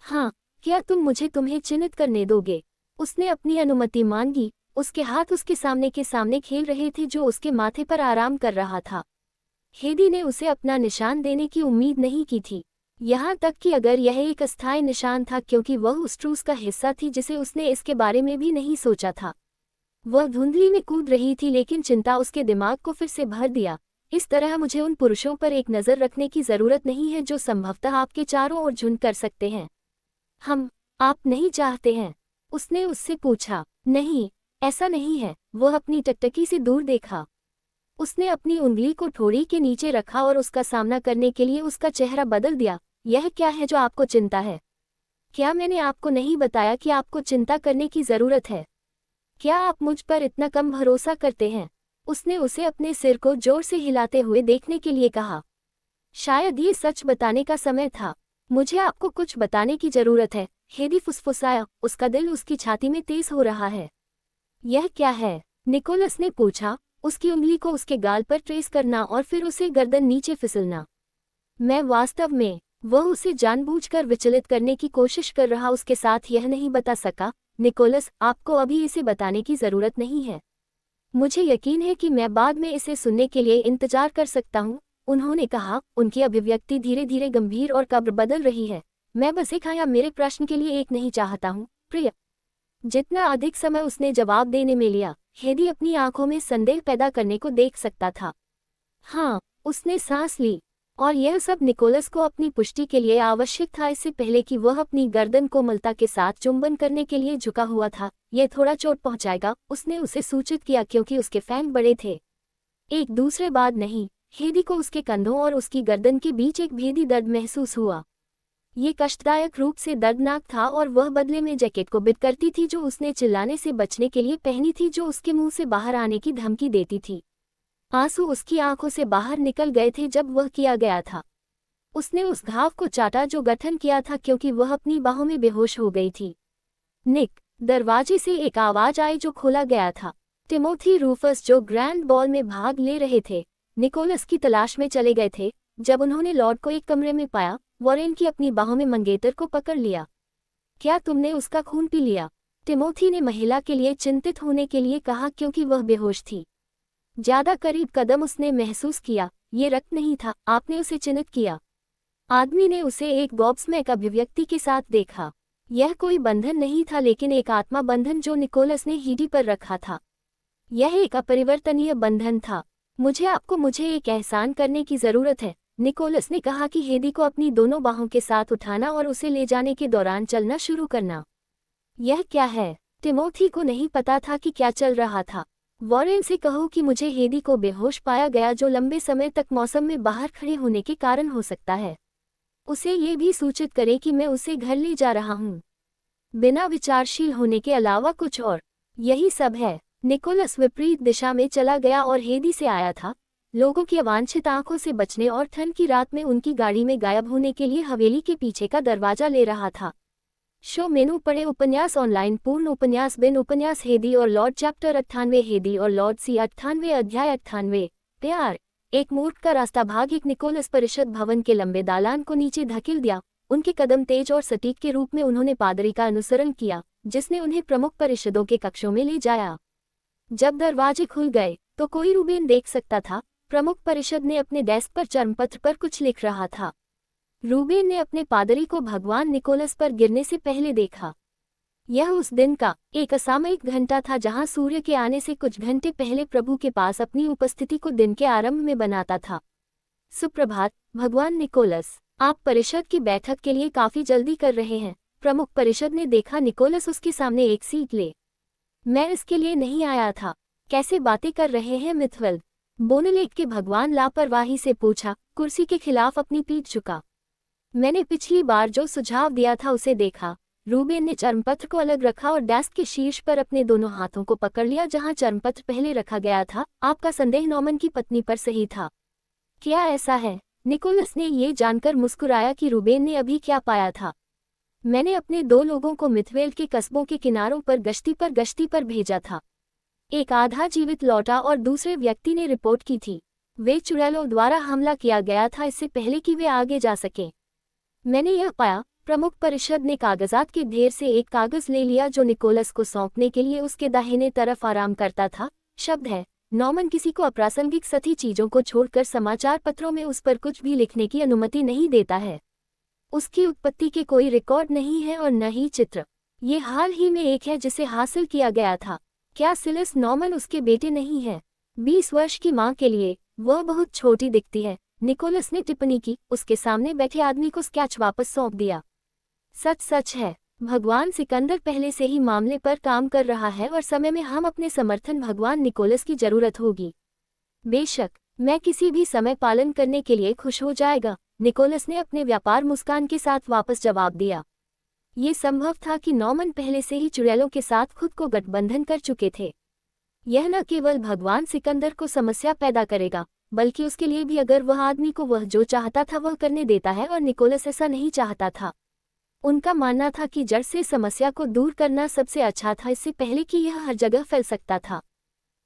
हाँ, क्या तुम मुझे तुम्हें चिन्हित करने दोगे? उसने अपनी अनुमति मांगी। उसके हाथ उसके सामने के सामने खेल रहे थे जो उसके माथे पर आराम कर रहा था। हेदी ने उसे अपना निशान देने की उम्मीद नहीं की थी, यहाँ तक कि अगर यह एक अस्थायी निशान था, क्योंकि वह उस ट्रूस का हिस्सा थी जिसे उसने इसके बारे में भी नहीं सोचा था। वह धुंधली में कूद रही थी लेकिन चिंता उसके दिमाग को फिर से भर दिया। इस तरह मुझे उन पुरुषों पर एक नज़र रखने की ज़रूरत नहीं है जो संभवतः आपके चारों ओर झुंड कर सकते हैं। आप नहीं चाहते हैं? उसने उससे पूछा। नहीं, ऐसा नहीं है। वह अपनी टकटकी से दूर देखा। उसने अपनी उंगली को ठोड़ी के नीचे रखा और उसका सामना करने के लिए उसका चेहरा बदल दिया। यह क्या है जो आपको चिंता है? क्या मैंने आपको नहीं बताया कि आपको चिंता करने की ज़रूरत है? क्या आप मुझ पर इतना कम भरोसा करते हैं? उसने उसे अपने सिर को जोर से हिलाते हुए देखने के लिए कहा। शायद ये सच बताने का समय था। मुझे आपको कुछ बताने की ज़रूरत है, हेदी फुसफुसाया। उसका दिल उसकी छाती में तेज हो रहा है। यह क्या है? निकोलस ने पूछा, उसकी उंगली को उसके गाल पर ट्रेस करना और फिर उसे गर्दन नीचे फिसलना। मैं वास्तव में, वह उसे जानबूझकर विचलित करने की कोशिश कर रहा उसके साथ यह नहीं बता सका। निकोलस, आपको अभी इसे बताने की ज़रूरत नहीं है। मुझे यकीन है कि मैं बाद में इसे सुनने के लिए इंतजार कर सकता हूँ, उन्होंने कहा। उनकी अभिव्यक्ति धीरे धीरे गंभीर और कब्र बदल रही है। मैं बस एक हाँ या मेरे प्रश्न के लिए एक नहीं चाहता हूँ, प्रिय। जितना अधिक समय उसने जवाब देने में लिया, हेदी अपनी आंखों में संदेह पैदा करने को देख सकता था। हाँ, उसने सांस ली, और यह सब निकोलस को अपनी पुष्टि के लिए आवश्यक था। इससे पहले कि वह अपनी गर्दन कोमलता के साथ चुंबन करने के लिए झुका हुआ था। यह थोड़ा चोट पहुंचाएगा, उसने उसे सूचित किया क्योंकि उसके फैंग बड़े थे। एक दूसरे बाद नहीं, हेदी को उसके कंधों और उसकी गर्दन के बीच एक भेदी दर्द महसूस हुआ। ये कष्टदायक रूप से दर्दनाक था और वह बदले में जैकेट को बिट करती थी जो उसने चिल्लाने से बचने के लिए पहनी थी, जो उसके मुंह से बाहर आने की धमकी देती थी। आंसू उसकी आंखों से बाहर निकल गए थे जब वह किया गया था। उसने उस घाव को चाटा जो गठन किया था क्योंकि वह अपनी बाहों में बेहोश हो गई थी। निक, दरवाजे से एक आवाज आई जो खोला गया था। टिमोथी रूफस, जो ग्रैंड बॉल में भाग ले रहे थे, निकोलस की तलाश में चले गए थे। जब उन्होंने लॉर्ड को एक कमरे में पाया, वॉरेन की अपनी बाहों में मंगेतर को पकड़ लिया। क्या तुमने उसका खून पी लिया? टिमोथी ने महिला के लिए चिंतित होने के लिए कहा क्योंकि वह बेहोश थी। ज्यादा करीब कदम उसने महसूस किया। ये रक्त नहीं था। आपने उसे चिन्हित किया? आदमी ने उसे एक गॉब्समैक अभिव्यक्ति के साथ देखा। यह कोई बंधन नहीं था लेकिन एक आत्मा बंधन जो निकोलस ने हीडी पर रखा था। यह एक अपरिवर्तनीय बंधन था। मुझे एक एहसान करने की जरूरत है। निकोलस ने कहा कि हेदी को अपनी दोनों बाहों के साथ उठाना और उसे ले जाने के दौरान चलना शुरू करना। यह क्या है? टिमोथी को नहीं पता था कि क्या चल रहा था। वॉरेन से कहो कि मुझे हेदी को बेहोश पाया गया, जो लंबे समय तक मौसम में बाहर खड़े होने के कारण हो सकता है। उसे ये भी सूचित करे कि मैं उसे घर ले जा रहा हूँ। बिना विचारशील होने के अलावा कुछ और। यही सब है। निकोलस विपरीत दिशा में चला गया और हेदी से आया था, लोगों की अवांछित आंखों से बचने और ठंड की रात में उनकी गाड़ी में गायब होने के लिए हवेली के पीछे का दरवाजा ले रहा था। शो मेनू पढ़े उपन्यास ऑनलाइन पूर्ण उपन्यास बिन उपन्यास हेदी और लॉर्ड चैप्टर 98 हेदी और लॉर्ड सी 98 अध्याय 98 प्यार। एक मूर्ख का रास्ता भाग एक निकोलस परिषद भवन के लंबे दालान को नीचे धकेल दिया। उनके कदम तेज और सटीक के रूप में उन्होंने पादरी का अनुसरण किया, जिसने उन्हें प्रमुख परिषदों के कक्षों में ले जाया। जब दरवाजे खुल गए तो कोई रूबेन देख सकता था। प्रमुख परिषद ने अपने डेस्क पर चर्मपत्र पर कुछ लिख रहा था। रूबेन ने अपने पादरी को भगवान निकोलस पर गिरने से पहले देखा। यह उस दिन का एक असामयिक घंटा था जहां सूर्य के आने से कुछ घंटे पहले प्रभु के पास अपनी उपस्थिति को दिन के आरंभ में बनाता था। सुप्रभात भगवान निकोलस, आप परिषद की बैठक के लिए काफी जल्दी कर रहे हैं। प्रमुख परिषद ने देखा निकोलस उसके सामने एक सीट ले। मैं इसके लिए नहीं आया था। कैसे बातें कर रहे हैं मिथवेल? बोनलेट के भगवान लापरवाही से पूछा, कुर्सी के खिलाफ अपनी पीठ झुका। मैंने पिछली बार जो सुझाव दिया था उसे देखा। रूबेन ने चर्मपत्र को अलग रखा और डेस्क के शीर्ष पर अपने दोनों हाथों को पकड़ लिया जहां चर्मपत्र पहले रखा गया था। आपका संदेह नॉर्मन की पत्नी पर सही था। क्या ऐसा है? निकोलस ने ये जानकर मुस्कुराया कि रूबेन ने अभी क्या पाया था। मैंने अपने 2 लोगों को मिथवेल के कस्बों के किनारों पर गश्ती पर भेजा था। एक आधा जीवित लौटा और दूसरे व्यक्ति ने रिपोर्ट की थी वे चुड़ैलों द्वारा हमला किया गया था इससे पहले कि वे आगे जा सकें। मैंने यह पाया। प्रमुख परिषद ने कागजात के ढेर से एक कागज ले लिया जो निकोलस को सौंपने के लिए उसके दाहिने तरफ आराम करता था। शब्द है, नॉर्मन किसी को अप्रासंगिक सती चीजों को छोड़कर समाचार पत्रों में उस पर कुछ भी लिखने की अनुमति नहीं देता है। उसकी उत्पत्ति के कोई रिकॉर्ड नहीं है और न ही चित्र। ये हाल ही में एक है जिसे हासिल किया गया था। क्या सिलिस नॉर्मन उसके बेटे नहीं है? 20 वर्ष की मां के लिए वह बहुत छोटी दिखती है, निकोलस ने टिप्पणी की। उसके सामने बैठे आदमी को स्केच वापस सौंप दिया। सच है, भगवान सिकंदर पहले से ही मामले पर काम कर रहा है और समय में हम अपने समर्थन भगवान निकोलस की जरूरत होगी। बेशक, मैं किसी भी समय पालन करने के लिए खुश हो जाएगा, निकोलस ने अपने व्यापार मुस्कान के साथ वापस जवाब दिया। ये संभव था कि नॉर्मन पहले से ही चुड़ैलों के साथ खुद को गठबंधन कर चुके थे। यह न केवल भगवान सिकंदर को समस्या पैदा करेगा, बल्कि उसके लिए भी अगर वह आदमी को वह जो चाहता था वह करने देता है, और निकोलस ऐसा नहीं चाहता था। उनका मानना था कि जड़ से समस्या को दूर करना सबसे अच्छा था, इससे पहले कि यह हर जगह फैल सकता था।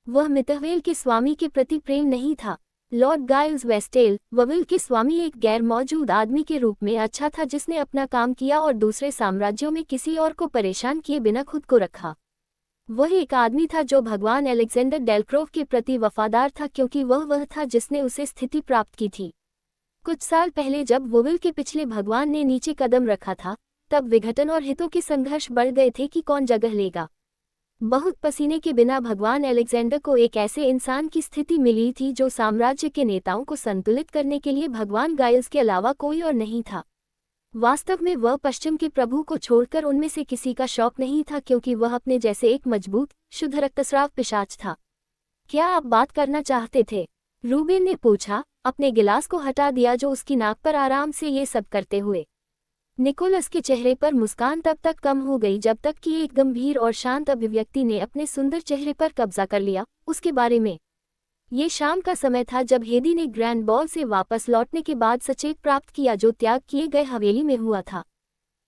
वह मितवेल के स्वामी के प्रति प्रेम नहीं था। लॉर्ड गाइल्स वेस्टेल वविल के स्वामी एक गैर मौजूद आदमी के रूप में अच्छा था जिसने अपना काम किया और दूसरे साम्राज्यों में किसी और को परेशान किए बिना खुद को रखा। वह एक आदमी था जो भगवान अलेक्जेंडर डेलक्रोव के प्रति वफादार था, क्योंकि वह था जिसने उसे स्थिति प्राप्त की थी। कुछ साल पहले जब वोविल के पिछले भगवान ने नीचे कदम रखा था, तब विघटन और हितों के संघर्ष बढ़ गए थे कि कौन जगह लेगा। बहुत पसीने के बिना भगवान अलेक्जेंडर को एक ऐसे इंसान की स्थिति मिली थी जो साम्राज्य के नेताओं को संतुलित करने के लिए भगवान गाइल्स के अलावा कोई और नहीं था। वास्तव में वह पश्चिम के प्रभु को छोड़कर उनमें से किसी का शौक नहीं था, क्योंकि वह अपने जैसे एक मजबूत शुद्ध रक्तस्राव पिशाच था। क्या आप बात करना चाहते थे? रूबेन ने पूछा, अपने गिलास को हटा दिया जो उसकी नाक पर आराम से ये सब करते हुए। निकोलस के चेहरे पर मुस्कान तब तक कम हो गई जब तक कि एक गंभीर और शांत अभिव्यक्ति ने अपने सुंदर चेहरे पर कब्जा कर लिया। उसके बारे में ये शाम का समय था जब हेदी ने ग्रैंड बॉल से वापस लौटने के बाद सचेत प्राप्त किया जो त्याग किए गए हवेली में हुआ था।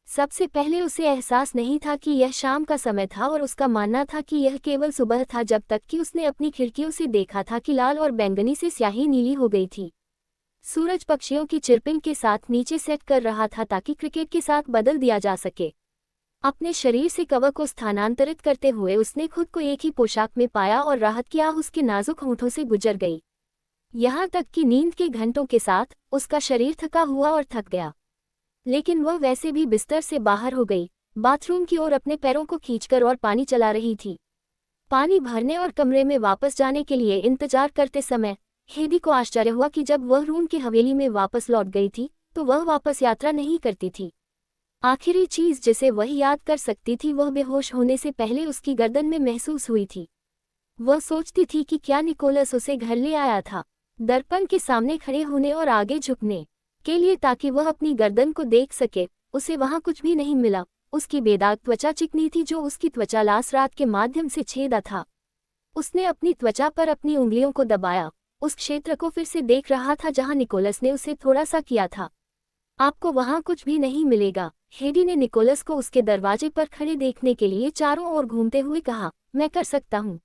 सबसे पहले उसे एहसास नहीं था कि यह शाम का समय था, और उसका मानना था कि यह केवल सुबह था, जब तक कि उसने अपनी खिड़कियों से देखा था कि लाल और बैंगनी से स्याही नीली हो गई थी। सूरज पक्षियों की चिरपिंग के साथ नीचे सेट कर रहा था ताकि क्रिकेट के साथ बदल दिया जा सके। अपने शरीर से कवर को स्थानांतरित करते हुए उसने खुद को एक ही पोशाक में पाया और राहत की आह उसके नाजुक होंठों से गुजर गई। यहाँ तक कि नींद के घंटों के साथ उसका शरीर थका हुआ और थक गया, लेकिन वह वैसे भी बिस्तर से बाहर हो गई, बाथरूम की ओर अपने पैरों को खींचकर और पानी चला रही थी। पानी भरने और कमरे में वापस जाने के लिए इंतजार करते समय हेदी को आश्चर्य हुआ कि जब वह रूम की हवेली में वापस लौट गई थी तो वह वापस यात्रा नहीं करती थी। आखिरी चीज जिसे वह याद कर सकती थी वह बेहोश होने से पहले उसकी गर्दन में महसूस हुई थी। वह सोचती थी कि क्या निकोलस उसे घर ले आया था, दर्पण के सामने खड़े होने और आगे झुकने के लिए ताकि वह अपनी गर्दन को देख सके। उसे वहां कुछ भी नहीं मिला। उसकी बेदाग त्वचा चिकनी थी जो उसकी त्वचा लास रात के माध्यम से छेदा था। उसने अपनी त्वचा पर अपनी उंगलियों को दबाया, उस क्षेत्र को फिर से देख रहा था जहां निकोलस ने उसे थोड़ा सा किया था। आपको वहां कुछ भी नहीं मिलेगा, हेडी ने निकोलस को उसके दरवाजे पर खड़े देखने के लिए चारों ओर घूमते हुए कहा। मैं कर सकता हूँ।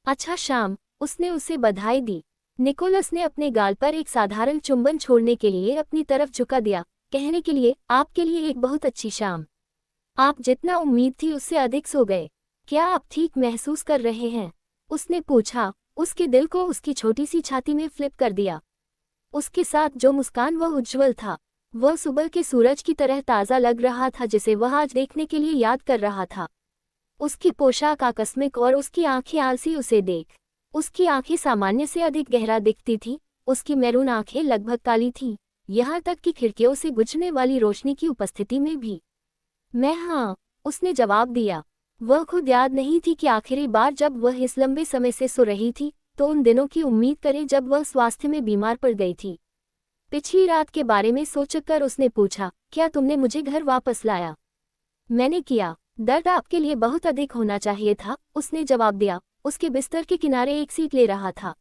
अच्छा शाम, उसने उसे बधाई दी। निकोलस ने अपने गाल पर एक साधारण चुंबन छोड़ने के लिए अपनी तरफ झुका दिया, कहने के लिए आपके लिए एक बहुत अच्छी शाम। आप जितना उम्मीद थी उससे अधिक सो गए। क्या आप ठीक महसूस कर रहे हैं? उसने पूछा। उसके दिल को उसकी छोटी सी छाती में फ्लिप कर दिया। उसके साथ जो मुस्कान वह उज्ज्वल था, वह सुबह के सूरज की तरह ताज़ा लग रहा था जिसे वह आज देखने के लिए याद कर रहा था। उसकी पोशाक आकस्मिक और उसकी आंखें आलसी उसे देख। उसकी आंखें सामान्य से अधिक गहरा दिखती थीं। उसकी मैरून आंखें लगभग काली थीं, यहाँ तक कि खिड़कियों से गुजरने वाली रोशनी की उपस्थिति में भी। मैं हाँ, उसने जवाब दिया। वह खुद याद नहीं थी कि आखिरी बार जब वह इस लंबे समय से सो रही थी तो उन दिनों की उम्मीद करे जब वह स्वास्थ्य में बीमार पड़ गई थी। पिछली रात के बारे में सोचकर उसने पूछा, क्या तुमने मुझे घर वापस लाया? मैंने किया। दर्द आपके लिए बहुत अधिक होना चाहिए था, उसने जवाब दिया। उसके बिस्तर के किनारे एक सीट ले रहा था।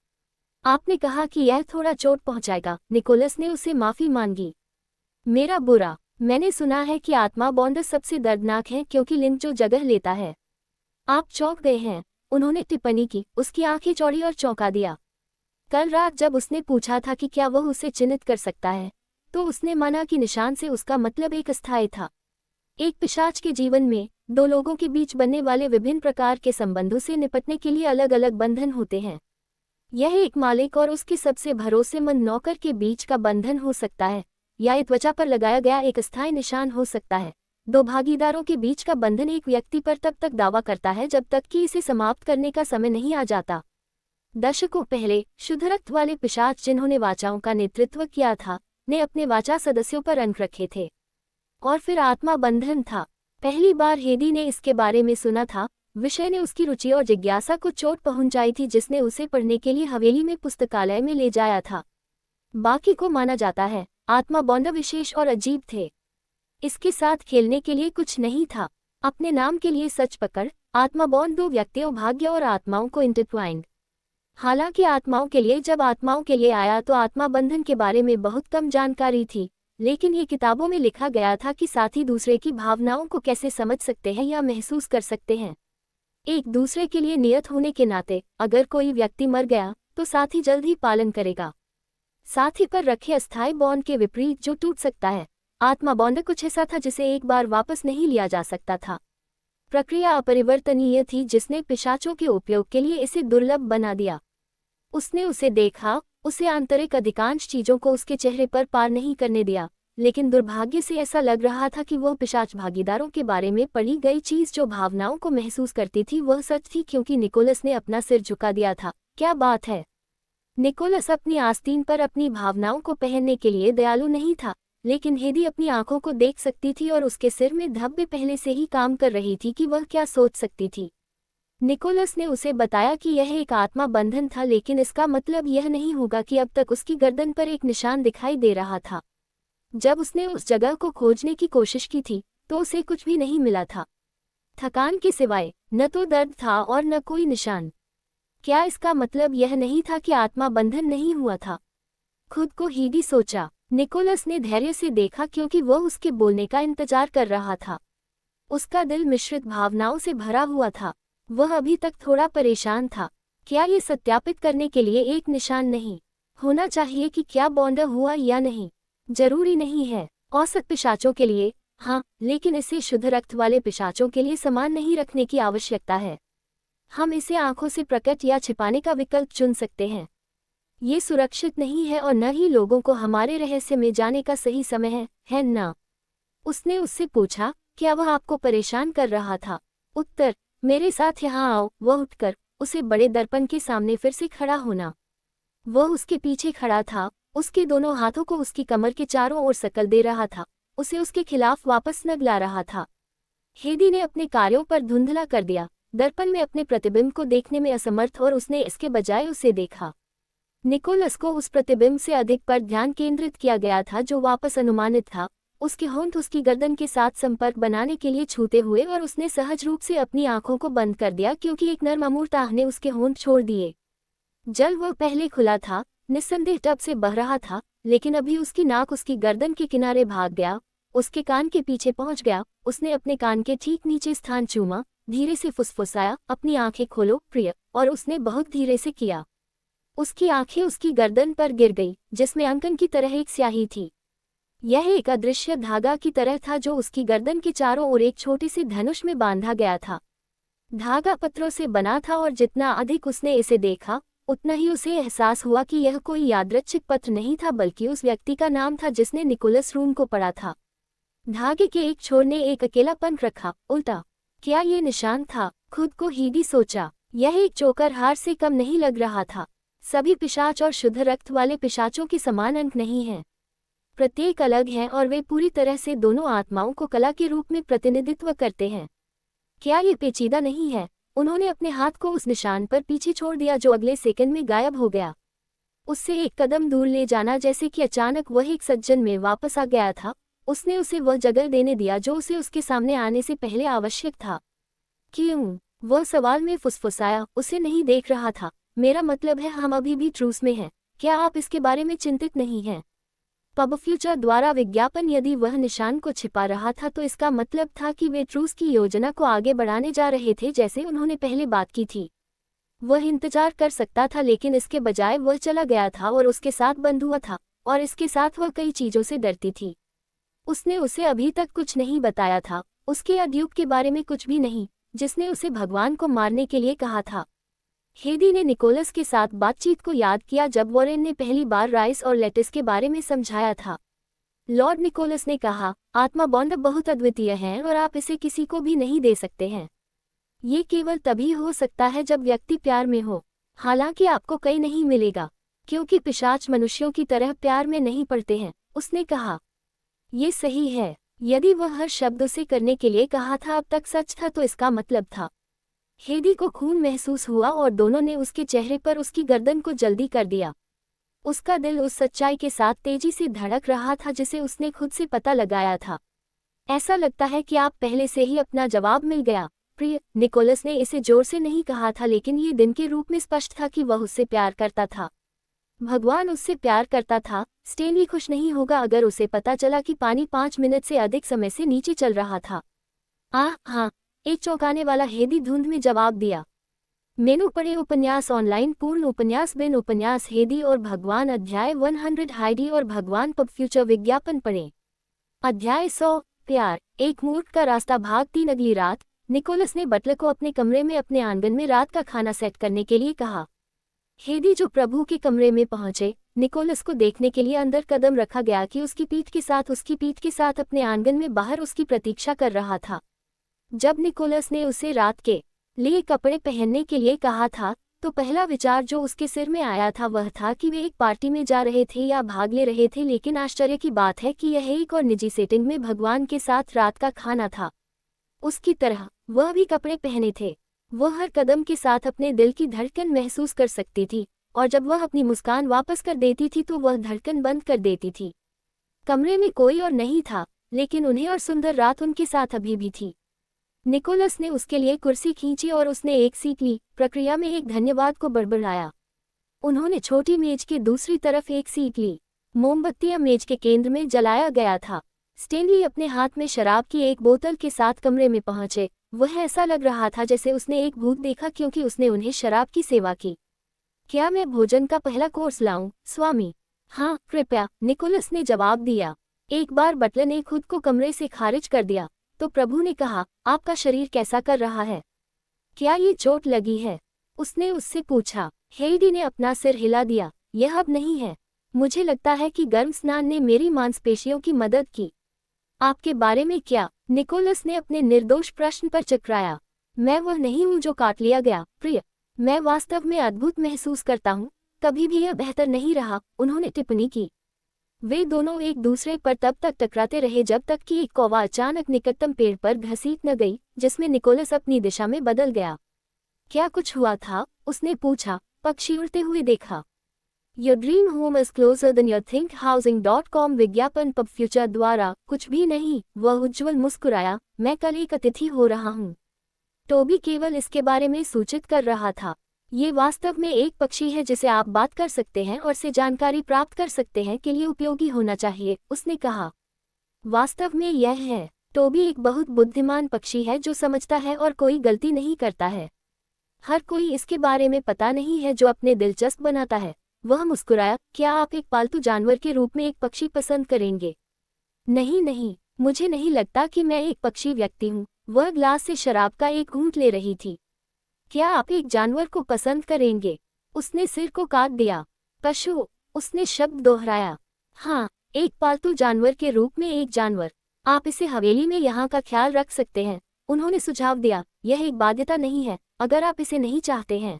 आपने कहा कि यह थोड़ा चोट पहुंचाएगा। निकोलस ने उसे माफी मांगी। मेरा बुरा। मैंने सुना है कि आत्मा बॉन्ड सबसे दर्दनाक है क्योंकि लिंक जो जगह लेता है। आप चौंक गए हैं, उन्होंने टिप्पणी की। उसकी आंखें चौड़ी और चौंका दिया। कल रात जब उसने पूछा था कि क्या वह उसे चिन्हित कर सकता है तो उसने माना कि निशान से उसका मतलब एक अस्थायी था। एक पिशाच के जीवन में दो लोगों के बीच बनने वाले विभिन्न प्रकार के संबंधों से निपटने के लिए अलग अलग बंधन होते हैं। यह एक मालिक और उसके सबसे भरोसेमंद नौकर के बीच का बंधन हो सकता है या एक त्वचा पर लगाया गया एक अस्थायी निशान हो सकता है। दो भागीदारों के बीच का बंधन एक व्यक्ति पर तब तक दावा करता है जब तक कि इसे समाप्त करने का समय नहीं आ जाता। दशकों पहले शुद्ध रक्त वाले पिशाच जिन्होंने वाचाओं का नेतृत्व किया था ने अपने वाचा सदस्यों पर अंक रखे थे। और फिर आत्मा बंधन था। पहली बार हेदी ने इसके बारे में सुना था। विषय ने उसकी रुचि और जिज्ञासा को चोट पहुंचाई थी जिसने उसे पढ़ने के लिए हवेली में पुस्तकालय में ले जाया था। बाकी को माना जाता है आत्मा बॉन्ड विशेष और अजीब थे। इसके साथ खेलने के लिए कुछ नहीं था। अपने नाम के लिए सच पकड़। आत्मा बॉन्ड दो व्यक्तियों भाग्य और आत्माओं को इंटरट्वाइंड। हालांकि आत्माओं के लिए जब आत्माओं के लिए आया तो आत्मा बंधन के बारे में बहुत कम जानकारी थी, लेकिन ये किताबों में लिखा गया था कि साथी दूसरे की भावनाओं को कैसे समझ सकते हैं या महसूस कर सकते हैं। एक दूसरे के लिए नियत होने के नाते अगर कोई व्यक्ति मर गया तो साथी जल्द ही पालन करेगा। साथी पर रखे अस्थायी बॉन्ड के विपरीत जो टूट सकता है, आत्मा बॉन्ड कुछ ऐसा था जिसे एक बार वापस नहीं लिया जा सकता था। प्रक्रिया अपरिवर्तनीय थी जिसने पिशाचों के उपयोग के लिए इसे दुर्लभ बना दिया। उसने उसे देखा, उसे आंतरिक अधिकांश चीजों को उसके चेहरे पर पार नहीं करने दिया, लेकिन दुर्भाग्य से ऐसा लग रहा था कि वह पिशाच भागीदारों के बारे में पढ़ी गई चीज जो भावनाओं को महसूस करती थी वह सच थी क्योंकि निकोलस ने अपना सिर झुका दिया था। क्या बात है। निकोलस अपनी आस्तीन पर अपनी भावनाओं को पहनने के लिए दयालु नहीं था, लेकिन हेदी अपनी आंखों को देख सकती थी और उसके सिर में धब्बे पहले से ही काम कर रही थी कि वह क्या सोच सकती थी। निकोलस ने उसे बताया कि यह एक आत्मा बंधन था, लेकिन इसका मतलब यह नहीं होगा कि अब तक उसकी गर्दन पर एक निशान दिखाई दे रहा था। जब उसने उस जगह को खोजने की कोशिश की थी तो उसे कुछ भी नहीं मिला था, थकान के सिवाय। न तो दर्द था और न कोई निशान। क्या इसका मतलब यह नहीं था कि आत्मा बंधन नहीं हुआ था? खुद को हेडी सोचा। निकोलस ने धैर्य से देखा क्योंकि वह उसके बोलने का इंतजार कर रहा था। उसका दिल मिश्रित भावनाओं से भरा हुआ था। वह अभी तक थोड़ा परेशान था। क्या ये सत्यापित करने के लिए एक निशान नहीं होना चाहिए कि क्या बॉन्ड हुआ या नहीं? जरूरी नहीं है। औसत पिशाचों के लिए हाँ, लेकिन इसे शुद्ध रक्त वाले पिशाचों के लिए समान नहीं रखने की आवश्यकता है। हम इसे आंखों से प्रकट या छिपाने का विकल्प चुन सकते हैं। ये सुरक्षित नहीं है और न ही लोगों को हमारे रहस्य में जाने का सही समय है ना? उसने उससे पूछा, क्या वह आपको परेशान कर रहा था? उत्तर, मेरे साथ यहाँ आओ। वह उठकर उसे बड़े दर्पण के सामने फिर से खड़ा होना वह उसके पीछे खड़ा था, उसके दोनों हाथों को उसकी कमर के चारों ओर सकल दे रहा था, उसे उसके खिलाफ वापस नगला रहा था। हेदी ने अपने कार्यों पर धुंधला कर दिया, दर्पण में अपने प्रतिबिंब को देखने में असमर्थ, और उसने इसके बजाय उसे देखा। निकोलस को उस प्रतिबिंब से अधिक पर ध्यान केंद्रित किया गया था जो वापस अनुमानित था। उसके होंठ उसकी गर्दन के साथ संपर्क बनाने के लिए छूते हुए, और उसने सहज रूप से अपनी आंखों को बंद कर दिया क्योंकि एक नर्म अमूर्त आह ने उसके होंठ छोड़ दिए। जल वह पहले खुला था, निस्संदेह टब से बह रहा था, लेकिन अभी उसकी नाक उसकी गर्दन के किनारे भाग गया, उसके कान के पीछे पहुंच गया। उसने अपने कान के ठीक नीचे स्थान चूमा, धीरे से फुसफुसाया, अपनी आंखें खोलो प्रिय, और उसने बहुत धीरे से किया। उसकी आंखें उसकी गर्दन पर गिर गई, जिसमें अंकन की तरह एक स्याही थी। यह एक अदृश्य धागा की तरह था जो उसकी गर्दन के चारों ओर एक छोटे से धनुष में बांधा गया था। धागा पत्रों से बना था, और जितना अधिक उसने इसे देखा, उतना ही उसे एहसास हुआ कि यह कोई यादृच्छिक पत्र नहीं था, बल्कि उस व्यक्ति का नाम था जिसने निकोलस रूम को पढ़ा था। धागे के एक छोर ने एक अकेलापन रखा। उल्टा क्या ये निशान था? खुद को हीडी सोचा। यह एक चोकर हार से कम नहीं लग रहा था। सभी पिशाच और शुद्ध रक्त वाले पिशाचों के समान अंक नहीं हैं। प्रत्येक अलग है, और वे पूरी तरह से दोनों आत्माओं को कला के रूप में प्रतिनिधित्व करते हैं। क्या ये पेचीदा नहीं है? उन्होंने अपने हाथ को उस निशान पर पीछे छोड़ दिया जो अगले सेकंड में गायब हो गया। उससे एक कदम दूर ले जाना, जैसे कि अचानक वह एक सज्जन में वापस आ गया था। उसने उसे वह जगह देने दिया जो उसे उसके सामने आने से पहले आवश्यक था। क्यों? वह सवाल में फुसफुसाया। उसे नहीं देख रहा था। मेरा मतलब है, हम अभी भी ट्रूस में हैं। क्या आप इसके बारे में चिंतित नहीं हैं? पब फ्यूचर द्वारा विज्ञापन। यदि वह निशान को छिपा रहा था तो इसका मतलब था कि वे ट्रूस की योजना को आगे बढ़ाने जा रहे थे, जैसे उन्होंने पहले बात की थी। वह इंतजार कर सकता था, लेकिन इसके बजाय वह चला गया था और उसके साथ बंद हुआ था, और इसके साथ वह कई चीजों से डरती थी। उसने उसे अभी तक कुछ नहीं बताया था, उसके अद्यूप के बारे में कुछ भी नहीं, जिसने उसे भगवान को मारने के लिए कहा था। हेदी ने निकोलस के साथ बातचीत को याद किया जब वॉरेन ने पहली बार राइस और लेटिस के बारे में समझाया था। लॉर्ड निकोलस ने कहा, आत्मा बॉन्ड बहुत अद्वितीय है और आप इसे किसी को भी नहीं दे सकते हैं। ये केवल तभी हो सकता है जब व्यक्ति प्यार में हो। हालांकि आपको कहीं नहीं मिलेगा, क्योंकि पिशाच मनुष्यों की तरह प्यार में नहीं पड़ते हैं। उसने कहा, ये सही है। यदि वह हर शब्द उसे करने के लिए कहा था अब तक सच था, तो इसका मतलब था। हेदी को खून महसूस हुआ और दोनों ने उसके चेहरे पर उसकी गर्दन को जल्दी कर दिया। उसका दिल उस सच्चाई के साथ तेजी से धड़क रहा था जिसे उसने खुद से पता लगाया था। ऐसा लगता है कि आप पहले से ही अपना जवाब मिल गया, प्रिय। निकोलस ने इसे जोर से नहीं कहा था, लेकिन ये दिन के रूप में स्पष्ट था कि वह उससे प्यार करता था। भगवान उससे प्यार करता था। स्टेनली खुश नहीं होगा अगर उसे पता चला कि पानी 5 मिनट से अधिक समय से नीचे चल रहा था। हाँ, एक चौंकाने वाला हेदी धुंध में जवाब दिया। मेनू पढ़े उपन्यास ऑनलाइन। पूर्ण उपन्यास बिन उपन्यास हेदी और भगवान। अध्याय 100 हाइडी और भगवान पब फ्यूचर विज्ञापन पढ़ें। अध्याय 100 प्यार। एक मूर्ख का रास्ता भाग 3। अगली रात निकोलस ने बटलर को अपने कमरे में अपने आंगन में रात का खाना सेट करने के लिए कहा। हेदी जो प्रभु के कमरे में पहुंचे, निकोलस को देखने के लिए अंदर कदम रखा गया कि उसकी पीठ के साथ अपने आंगन में बाहर उसकी प्रतीक्षा कर रहा था। जब निकोलस ने उसे रात के लिए कपड़े पहनने के लिए कहा था, तो पहला विचार जो उसके सिर में आया था वह था कि वे एक पार्टी में जा रहे थे या भाग ले रहे थे। लेकिन आश्चर्य की बात है कि यह एक और निजी सेटिंग में भगवान के साथ रात का खाना था। उसकी तरह वह भी कपड़े पहने थे। वह हर कदम के साथ अपने दिल की धड़कन महसूस कर सकती थी, और जब वह अपनी मुस्कान वापस कर देती थी तो वह धड़कन बंद कर देती थी। कमरे में कोई और नहीं था, लेकिन उन्हें और सुंदर रात उनके साथ अभी भी थी। निकोलस ने उसके लिए कुर्सी खींची और उसने एक सीट ली। प्रक्रिया में एक धन्यवाद को बड़बड़ाया। उन्होंने छोटी मेज के दूसरी तरफ एक सीट ली। मोमबत्तियां मेज के केंद्र में जलाया गया था। स्टेनली अपने हाथ में शराब की एक बोतल के साथ कमरे में पहुंचे। वह ऐसा लग रहा था जैसे उसने एक भूत देखा, क्योंकि उसने उन्हें शराब की सेवा की। क्या मैं भोजन का पहला कोर्स लाऊं, स्वामी? हाँ, कृपया, निकोलस ने जवाब दिया। एक बार बटलर ने खुद को कमरे से खारिज कर दिया, तो प्रभु ने कहा, आपका शरीर कैसा कर रहा है? क्या ये चोट लगी है? उसने उससे पूछा। हेडी ने अपना सिर हिला दिया। यह अब नहीं है। मुझे लगता है कि गर्म स्नान ने मेरी मांसपेशियों की मदद की। आपके बारे में क्या? निकोलस ने अपने निर्दोष प्रश्न पर चकराया। मैं वह नहीं हूं जो काट लिया गया, प्रिय। मैं वास्तव में अद्भुत महसूस करता हूं। कभी भी यह बेहतर नहीं रहा, उन्होंने टिप्पणी की। वे दोनों एक दूसरे पर तब तक टकराते रहे जब तक कि एक कौवा अचानक निकटतम पेड़ पर घसीट न गई, जिसमें निकोलस अपनी दिशा में बदल गया। क्या कुछ हुआ था? उसने पूछा। पक्षी उड़ते हुए देखा। Your dream home is closer than you think housing.com विज्ञापन पब फ्यूचर द्वारा। कुछ भी नहीं, वह उज्ज्वल मुस्कुराया, मैं कल एक अतिथि हो रहा हूँ। टोबी केवल इसके बारे में सूचित कर रहा था। ये वास्तव में एक पक्षी है जिसे आप बात कर सकते हैं और से जानकारी प्राप्त कर सकते हैं के लिए उपयोगी होना चाहिए, उसने कहा। वास्तव में यह है। टोबी एक बहुत बुद्धिमान पक्षी है जो समझता है और कोई गलती नहीं करता है। हर कोई इसके बारे में पता नहीं है जो अपने दिलचस्प बनाता है। वह मुस्कुराया। क्या आप एक पालतू जानवर के रूप में एक पक्षी पसंद करेंगे? नहीं नहीं, मुझे नहीं लगता कि मैं एक पक्षी व्यक्ति हूँ। वह ग्लास से शराब का एक घूंट ले रही थी। क्या आप एक जानवर को पसंद करेंगे? उसने सिर को काट दिया। पशु, उसने शब्द दोहराया। हाँ, एक पालतू जानवर के रूप में एक जानवर। आप इसे हवेली में यहाँ का ख्याल रख सकते हैं, उन्होंने सुझाव दिया। यह एक बाध्यता नहीं है, अगर आप इसे नहीं चाहते हैं।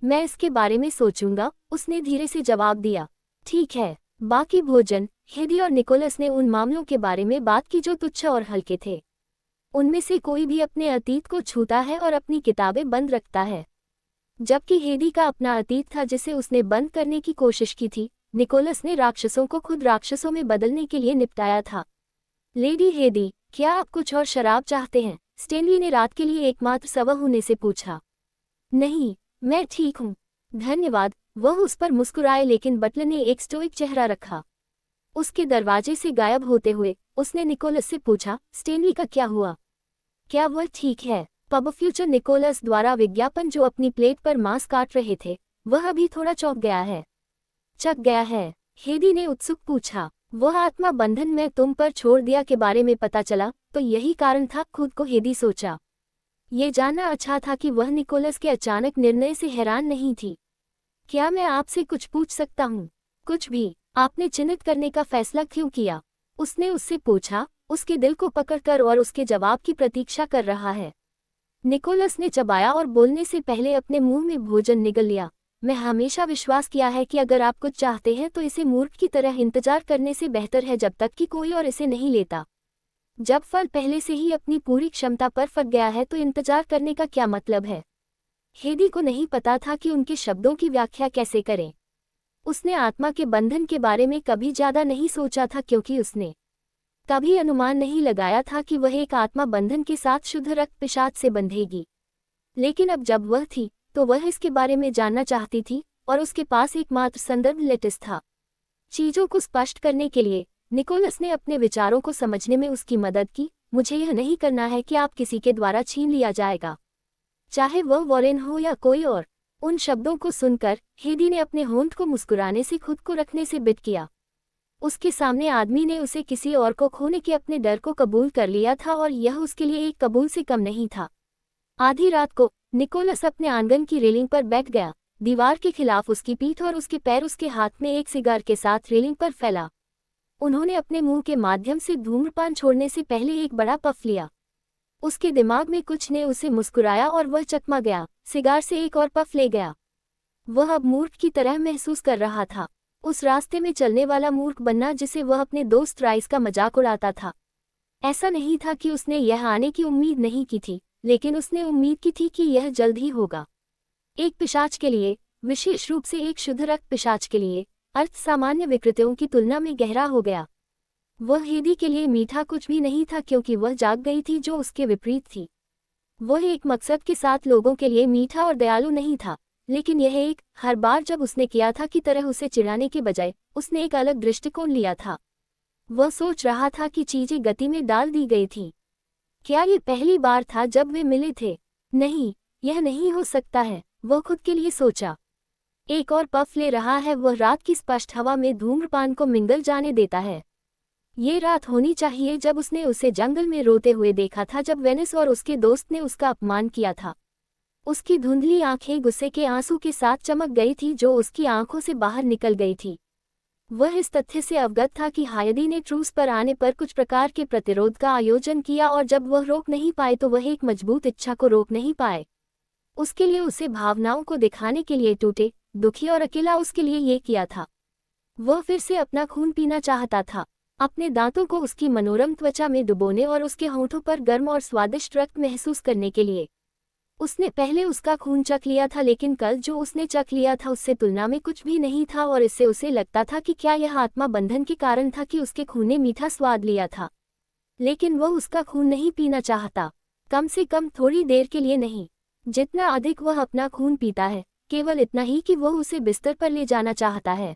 मैं इसके बारे में सोचूंगा, उसने धीरे से जवाब दिया। ठीक है। बाकी भोजन, हेदी और निकोलस ने उन मामलों के बारे में बात की जो तुच्छ और हल्के थे। उनमें से कोई भी अपने अतीत को छूता है और अपनी किताबें बंद रखता है, जबकि हेदी का अपना अतीत था जिसे उसने बंद करने की कोशिश की थी। निकोलस ने राक्षसों को खुद राक्षसों में बदलने के लिए निपटाया था। लेडी हेदी, क्या आप कुछ और शराब चाहते हैं? स्टेनली ने रात के लिए एकमात्र सवा होने से पूछा। नहीं, मैं ठीक हूँ, धन्यवाद। वह उस पर मुस्कुराए, लेकिन बटलर ने एक स्टोइक चेहरा रखा। उसके दरवाजे से गायब होते हुए उसने निकोलस से पूछा, स्टेनली का क्या हुआ? क्या वह ठीक है? पब फ्यूचर निकोलस द्वारा विज्ञापन जो अपनी प्लेट पर मांस काट रहे थे, वह अभी थोड़ा चौंक गया है। चक गया है? हेदी ने उत्सुक पूछा। वह आत्मा बंधन में तुम पर छोड़ दिया के बारे में पता चला, तो यही कारण था, खुद को हेदी सोचा। ये जानना अच्छा था कि वह निकोलस के अचानक निर्णय से हैरान नहीं थी। क्या मैं आपसे कुछ पूछ सकता हूँ? कुछ भी। आपने चिन्हित करने का फैसला क्यों किया? उसने उससे पूछा, उसके दिल को पकड़कर और उसके जवाब की प्रतीक्षा कर रहा है। निकोलस ने चबाया और बोलने से पहले अपने मुंह में भोजन निगल लिया। मैं हमेशा विश्वास किया है कि अगर आप कुछ चाहते हैं तो इसे मूर्ख की तरह इंतजार करने से बेहतर है जब तक कि कोई और इसे नहीं लेता। जब फल पहले से ही अपनी पूरी क्षमता पर फट गया है तो इंतजार करने का क्या मतलब है? हेदी को नहीं पता था कि उनके शब्दों की व्याख्या कैसे करें। उसने आत्मा के बंधन के बारे में कभी ज्यादा नहीं सोचा था क्योंकि उसने कभी अनुमान नहीं लगाया था कि वह एक आत्मा बंधन के साथ शुद्ध रक्त पिशाच से बंधेगी। लेकिन अब जब वह थी तो वह इसके बारे में जानना चाहती थी और उसके पास एकमात्र संदर्भ लेटिस था। चीजों को स्पष्ट करने के लिए निकोलस ने अपने विचारों को समझने में उसकी मदद की। मुझे यह नहीं करना है कि आप किसी के द्वारा छीन लिया जाएगा, चाहे वह वॉरेन हो या कोई और। उन शब्दों को सुनकर हेदी ने अपने होंठ को मुस्कुराने से खुद को रखने से बिट किया। उसके सामने आदमी ने उसे किसी और को खोने के अपने डर को कबूल कर लिया था और यह उसके लिए एक कबूल से कम नहीं था। आधी रात को निकोलस अपने आंगन की रेलिंग पर बैठ गया। दीवार के खिलाफ उसकी पीठ और उसके पैर उसके हाथ में एक सिगार के साथ रेलिंग पर फैला। उन्होंने अपने मुंह के माध्यम से धूम्रपान छोड़ने से पहले एक बड़ा पफ लिया। उसके दिमाग में कुछ ने उसे मुस्कुराया और वह चकमा गया, सिगार से एक और पफ ले गया। वह अब मूर्ख की तरह महसूस कर रहा था, उस रास्ते में चलने वाला मूर्ख बनना जिसे वह अपने दोस्त राइस का मजाक उड़ाता था। ऐसा नहीं था कि उसने यह आने की उम्मीद नहीं की थी, लेकिन उसने उम्मीद की थी कि यह जल्द ही होगा। एक पिशाच के लिए, विशेष रूप से एक शुद्ध रक्त पिशाच के लिए, अर्थ सामान्य विकृतियों की तुलना में गहरा हो गया। वह हेदी के लिए मीठा कुछ भी नहीं था क्योंकि वह जाग गई थी जो उसके विपरीत थी। वह एक मकसद के साथ लोगों के लिए मीठा और दयालु नहीं था, लेकिन यह एक, हर बार जब उसने किया था की तरह उसे चिढ़ाने के बजाय उसने एक अलग दृष्टिकोण लिया था। वह सोच रहा था कि चीजें गति में डाल दी गई थीं। क्या ये पहली बार था जब वे मिले थे? नहीं, यह नहीं हो सकता है, वह खुद के लिए सोचा। एक और पफ ले रहा है। वह रात की स्पष्ट हवा में धूम्रपान को मिंगल जाने देता है। ये रात होनी चाहिए जब उसने उसे जंगल में रोते हुए देखा था जब वेनिस और उसके दोस्त ने उसका अपमान किया था। उसकी धुंधली आंखें गुस्से के आंसू के साथ चमक गई थी जो उसकी आंखों से बाहर निकल गई थी। वह इस तथ्य से अवगत था कि हायदी ने ट्रूस पर आने पर कुछ प्रकार के प्रतिरोध का आयोजन किया और जब वह रोक नहीं पाए तो वह एक मजबूत इच्छा को रोक नहीं पाए। उसके लिए उसे भावनाओं को दिखाने के लिए टूटे, दुखी और अकेला उसके लिए ये किया था। वह फिर से अपना खून पीना चाहता था, अपने दांतों को उसकी मनोरम त्वचा में डुबोने और उसके होठों पर गर्म और स्वादिष्ट रक्त महसूस करने के लिए। उसने पहले उसका खून चख लिया था, लेकिन कल जो उसने चख लिया था उससे तुलना में कुछ भी नहीं था, और इससे उसे लगता था कि क्या यह आत्मा बंधन के कारण था कि उसके खून ने मीठा स्वाद लिया था। लेकिन वह उसका खून नहीं पीना चाहता, कम से कम थोड़ी देर के लिए नहीं। जितना अधिक वह अपना खून पीता है, केवल इतना ही कि वह उसे बिस्तर पर ले जाना चाहता है।